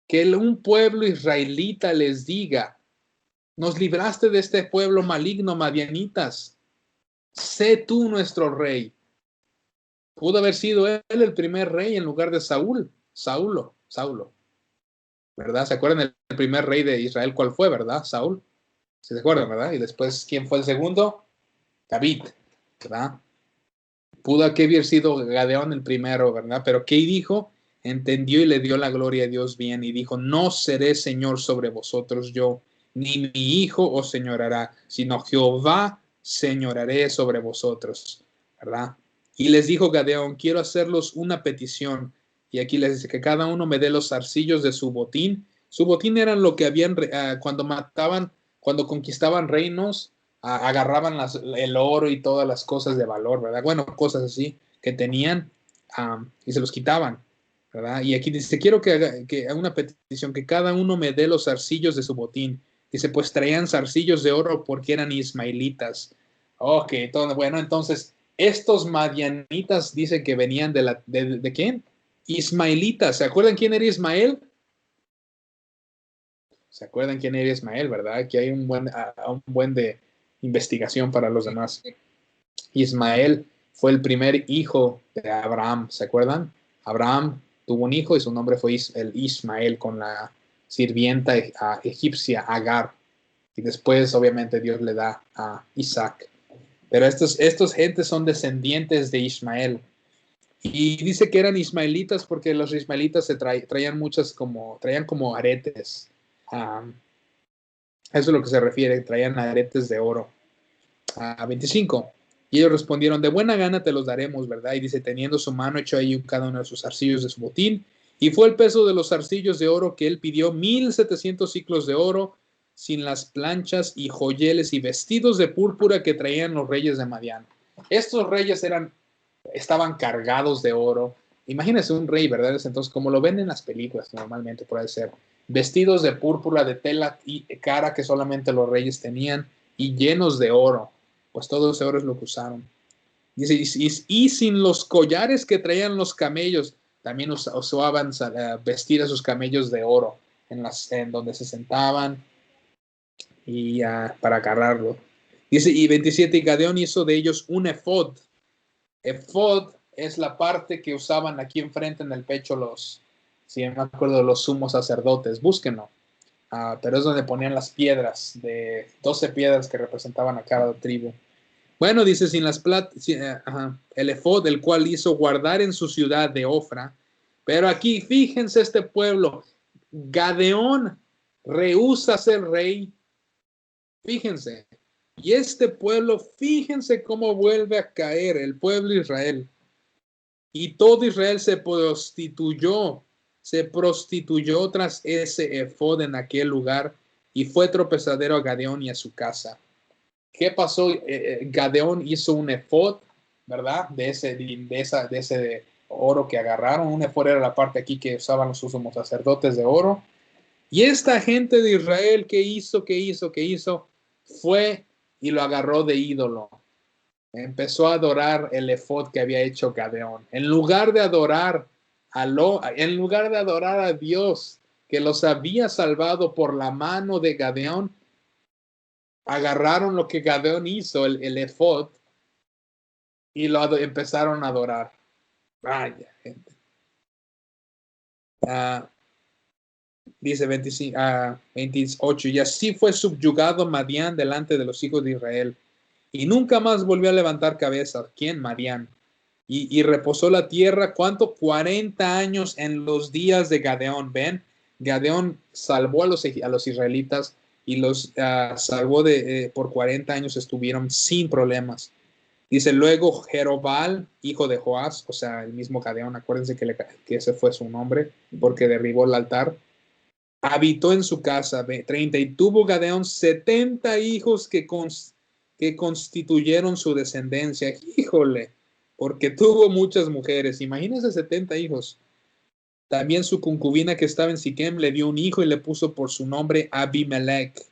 que un pueblo israelita les diga, nos libraste de este pueblo maligno, madianitas, sé tú nuestro rey. Pudo haber sido él el primer rey en lugar de Saulo, ¿verdad? ¿Se acuerdan el primer rey de Israel cuál fue, verdad? Saúl, ¿se acuerdan, verdad? Y después, ¿quién fue el segundo? David, ¿verdad? Pudo haber sido Gadeón el primero, ¿verdad? Pero ¿qué dijo? Entendió y le dio la gloria a Dios bien y dijo, no seré señor sobre vosotros yo, ni mi hijo os señorará, sino Jehová señoraré sobre vosotros, ¿verdad? Y les dijo Gadeón, quiero hacerlos una petición. Y aquí les dice que cada uno me dé los zarcillos de su botín. Su botín eran lo que habían, cuando mataban, cuando conquistaban reinos, agarraban el oro y todas las cosas de valor, ¿verdad? Bueno, cosas así que tenían y se los quitaban, ¿verdad? Y aquí dice, quiero que haga una petición, que cada uno me dé los zarcillos de su botín. Dice, pues traían zarcillos de oro porque eran ismaelitas. Ok, todo bueno, entonces estos madianitas dicen que venían ¿de quién? Ismaelitas. ¿Se acuerdan quién era Ismael? ¿Se acuerdan quién era Ismael, verdad? Aquí hay un buen de investigación para los demás. Ismael fue el primer hijo de Abraham, ¿se acuerdan? Abraham tuvo un hijo y su nombre fue el Ismael con la sirvienta egipcia Agar. Y después, obviamente, Dios le da a Isaac. Pero estos gentes son descendientes de Ismael. Y dice que eran ismaelitas porque los ismaelitas traían como aretes. Um, Eso es lo que se refiere, traían aretes de oro. 25. Y ellos respondieron, de buena gana te los daremos, ¿verdad? Y dice, teniendo su mano, echó ahí cada uno de sus arcillos de su botín. Y fue el peso de los arcillos de oro que él pidió, 1,700 ciclos de oro, sin las planchas y joyeles y vestidos de púrpura que traían los reyes de Madián. Estos reyes estaban cargados de oro. Imagínense un rey, ¿verdad? Entonces, como lo ven en las películas, normalmente puede ser vestidos de púrpura, de tela y cara que solamente los reyes tenían y llenos de oro. Pues todo ese oro es lo que usaron. Dice, y sin los collares que traían los camellos, también usaban vestir a sus camellos de oro en donde se sentaban y para agarrarlo. Dice, y 27, y Gadeón hizo de ellos un efod. Efod es la parte que usaban aquí enfrente en el pecho si me acuerdo, los sumos sacerdotes. Búsquenlo. Pero es donde ponían las piedras, de 12 piedras que representaban a cada tribu. Bueno, dice, el efod, el cual hizo guardar en su ciudad de Ofra. Pero aquí, fíjense este pueblo, Gadeón rehúsa ser rey. Fíjense. Y este pueblo, fíjense cómo vuelve a caer el pueblo de Israel. Y todo Israel se prostituyó tras ese efod en aquel lugar y fue tropezadero a Gadeón y a su casa. ¿Qué pasó? Gadeón hizo un efod, ¿verdad? De ese oro que agarraron. Un efod era la parte aquí que usaban los sumos sacerdotes de oro. Y esta gente de Israel, ¿qué hizo? Fue y lo agarró de ídolo. Empezó a adorar el efod que había hecho Gadeón. En lugar de adorar a Dios, que los había salvado por la mano de Gadeón, agarraron lo que Gadeón hizo, el efod, y lo empezaron a adorar. Vaya, gente. Dice 28, y así fue subyugado Madián delante de los hijos de Israel, y nunca más volvió a levantar cabeza. ¿Quién? Madián. y reposó la tierra, ¿cuánto? 40 años en los días de Gadeón, ¿ven? Gadeón salvó a los israelitas y los salvó por 40 años estuvieron sin problemas. Dice, luego Jerobal, hijo de Joás, o sea, el mismo Gadeón, acuérdense que ese fue su nombre, porque derribó el altar, habitó en su casa 30 y tuvo Gadeón 70 hijos que constituyeron su descendencia. Híjole, porque tuvo muchas mujeres. Imagínense 70 hijos. También su concubina que estaba en Siquem le dio un hijo y le puso por su nombre Abimelech.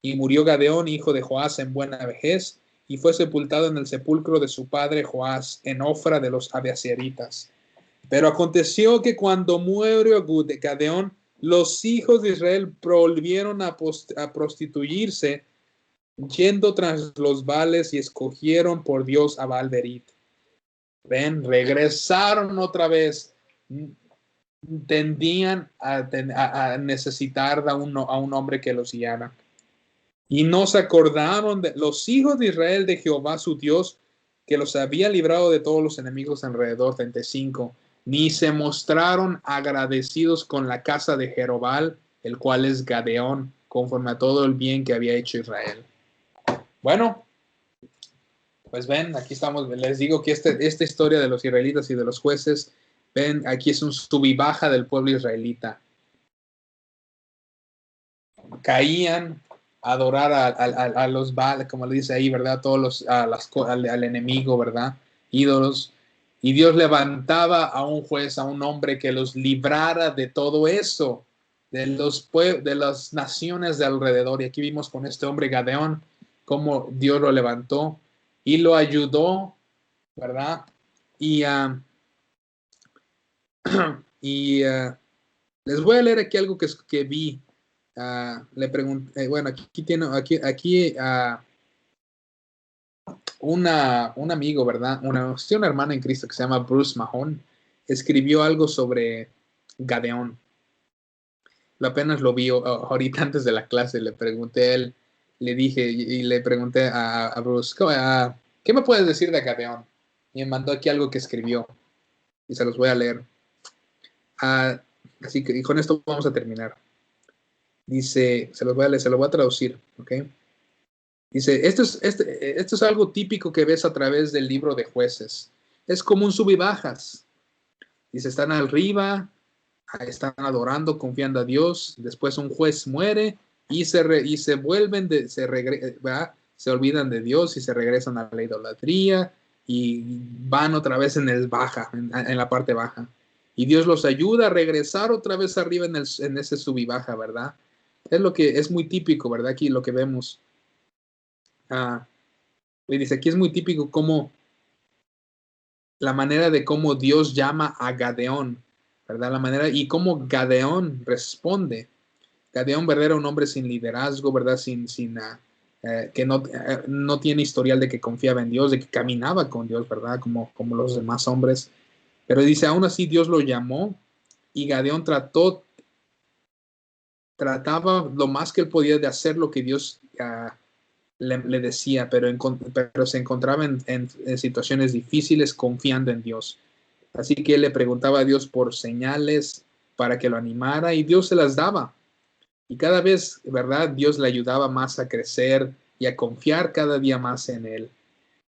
Y murió Gadeón, hijo de Joás, en buena vejez, y fue sepultado en el sepulcro de su padre Joás, en Ofra de los Abiaseritas. Pero aconteció que cuando murió Gadeón, los hijos de Israel volvieron a prostituirse, yendo tras los Baales y escogieron por Dios a Baal-Berit. Ven, regresaron otra vez. Tendían a necesitar a un hombre que los guiara. Y no se acordaron de los hijos de Israel de Jehová su Dios, que los había librado de todos los enemigos alrededor, 35, ni se mostraron agradecidos con la casa de Jerobal, el cual es Gadeón, conforme a todo el bien que había hecho Israel. Bueno, pues ven, aquí estamos, les digo que esta historia de los israelitas y de los jueces, ven, aquí es un sub y baja del pueblo israelita. Caían a adorar a los Baal, como le dice ahí, ¿verdad? Todos al enemigo, ¿verdad? Ídolos. Y Dios levantaba a un juez, a un hombre que los librara de todo eso, de las naciones de alrededor. Y aquí vimos con este hombre Gadeón, cómo Dios lo levantó y lo ayudó, ¿verdad? Y, les voy a leer aquí algo que vi. Le pregunté, bueno, aquí tiene, un amigo, ¿verdad? Una hermana en Cristo que se llama Bruce Mahon, escribió algo sobre Gadeón. Apenas lo vi ahorita antes de la clase, le pregunté a él, le dije y le pregunté a Bruce, ¿qué me puedes decir de Gadeón? Y me mandó aquí algo que escribió y se los voy a leer. Así que y con esto vamos a terminar. Dice, se los voy a leer, se lo voy a traducir, ¿ok? Dice, esto es algo típico que ves a través del libro de Jueces. Es como un sub y bajas. Dice, están arriba, están adorando, confiando a Dios. Después un juez muere y se vuelven, se olvidan de Dios y se regresan a la idolatría y van otra vez en el baja, en la parte baja. Y Dios los ayuda a regresar otra vez arriba en ese sub y baja, ¿verdad? Es lo que es muy típico, ¿verdad? Aquí lo que vemos. Y dice, aquí es muy típico como la manera de cómo Dios llama a Gadeón, ¿verdad? La manera y cómo Gadeón responde. Gadeón, ¿verdad? Era un hombre sin liderazgo, ¿verdad? Que no tiene historial de que confiaba en Dios, de que caminaba con Dios, ¿verdad? Como los demás hombres. Pero dice, aún así Dios lo llamó y Gadeón trataba lo más que él podía de hacer lo que Dios le decía, pero se encontraba en situaciones difíciles confiando en Dios. Así que él le preguntaba a Dios por señales para que lo animara y Dios se las daba. Y cada vez, ¿verdad? Dios le ayudaba más a crecer y a confiar cada día más en él.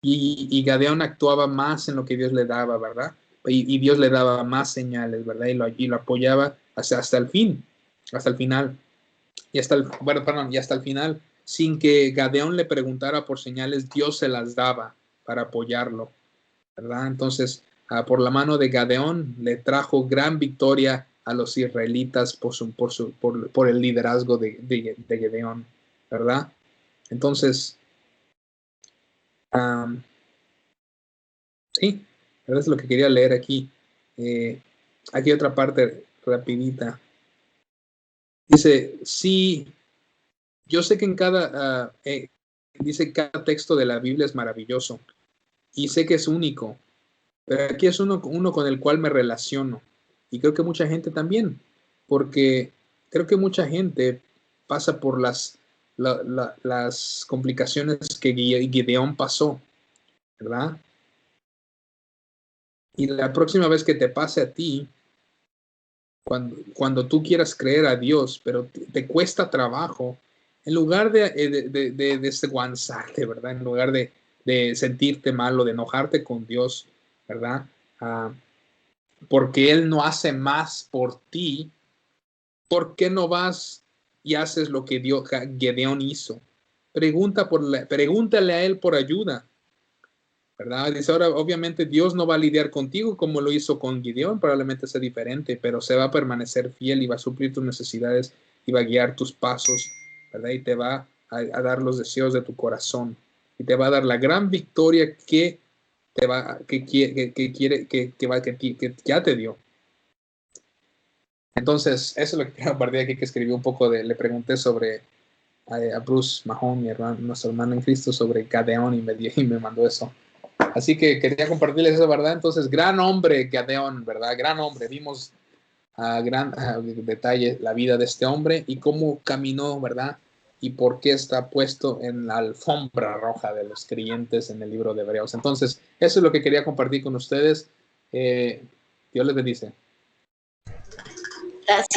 Y Gadeón actuaba más en lo que Dios le daba, ¿verdad? Y Dios le daba más señales, ¿verdad? Y lo apoyaba hasta el fin, hasta el final. Y hasta el final, sin que Gadeón le preguntara por señales, Dios se las daba para apoyarlo, ¿verdad? Entonces, por la mano de Gadeón le trajo gran victoria a los israelitas por el liderazgo de Gedeón, ¿verdad? Entonces, sí, ¿verdad? Es lo que quería leer aquí. Aquí otra parte rapidita. Dice, sí, yo sé que dice cada texto de la Biblia es maravilloso y sé que es único, pero aquí es uno con el cual me relaciono y creo que mucha gente también, porque creo que mucha gente pasa por las complicaciones que Gideón pasó, ¿verdad? Y la próxima vez que te pase a ti, cuando tú quieras creer a Dios, pero te cuesta trabajo, en lugar de desguanzarte, ¿verdad? En lugar de sentirte mal o de enojarte con Dios, ¿verdad? Porque Él no hace más por ti, ¿por qué no vas y haces lo que Gedeón hizo? Pregúntale a Él por ayuda, ¿verdad? Dice, ahora obviamente Dios no va a lidiar contigo como lo hizo con Gideón, probablemente sea diferente, pero se va a permanecer fiel y va a suplir tus necesidades y va a guiar tus pasos, ¿verdad? Y te va a dar los deseos de tu corazón y te va a dar la gran victoria que te va, que quiere, que ya te dio. Entonces, eso es lo que quiero compartir aquí, que escribí un poco le pregunté sobre a Bruce Mahon, nuestro hermano en Cristo, sobre Gadeón y me mandó eso. Así que quería compartirles eso, ¿verdad? Entonces, gran hombre, Gedeón, ¿verdad? Gran hombre. Vimos a detalle la vida de este hombre y cómo caminó, ¿verdad? Y por qué está puesto en la alfombra roja de los creyentes en el libro de Hebreos. Entonces, eso es lo que quería compartir con ustedes. Dios les bendice. Gracias.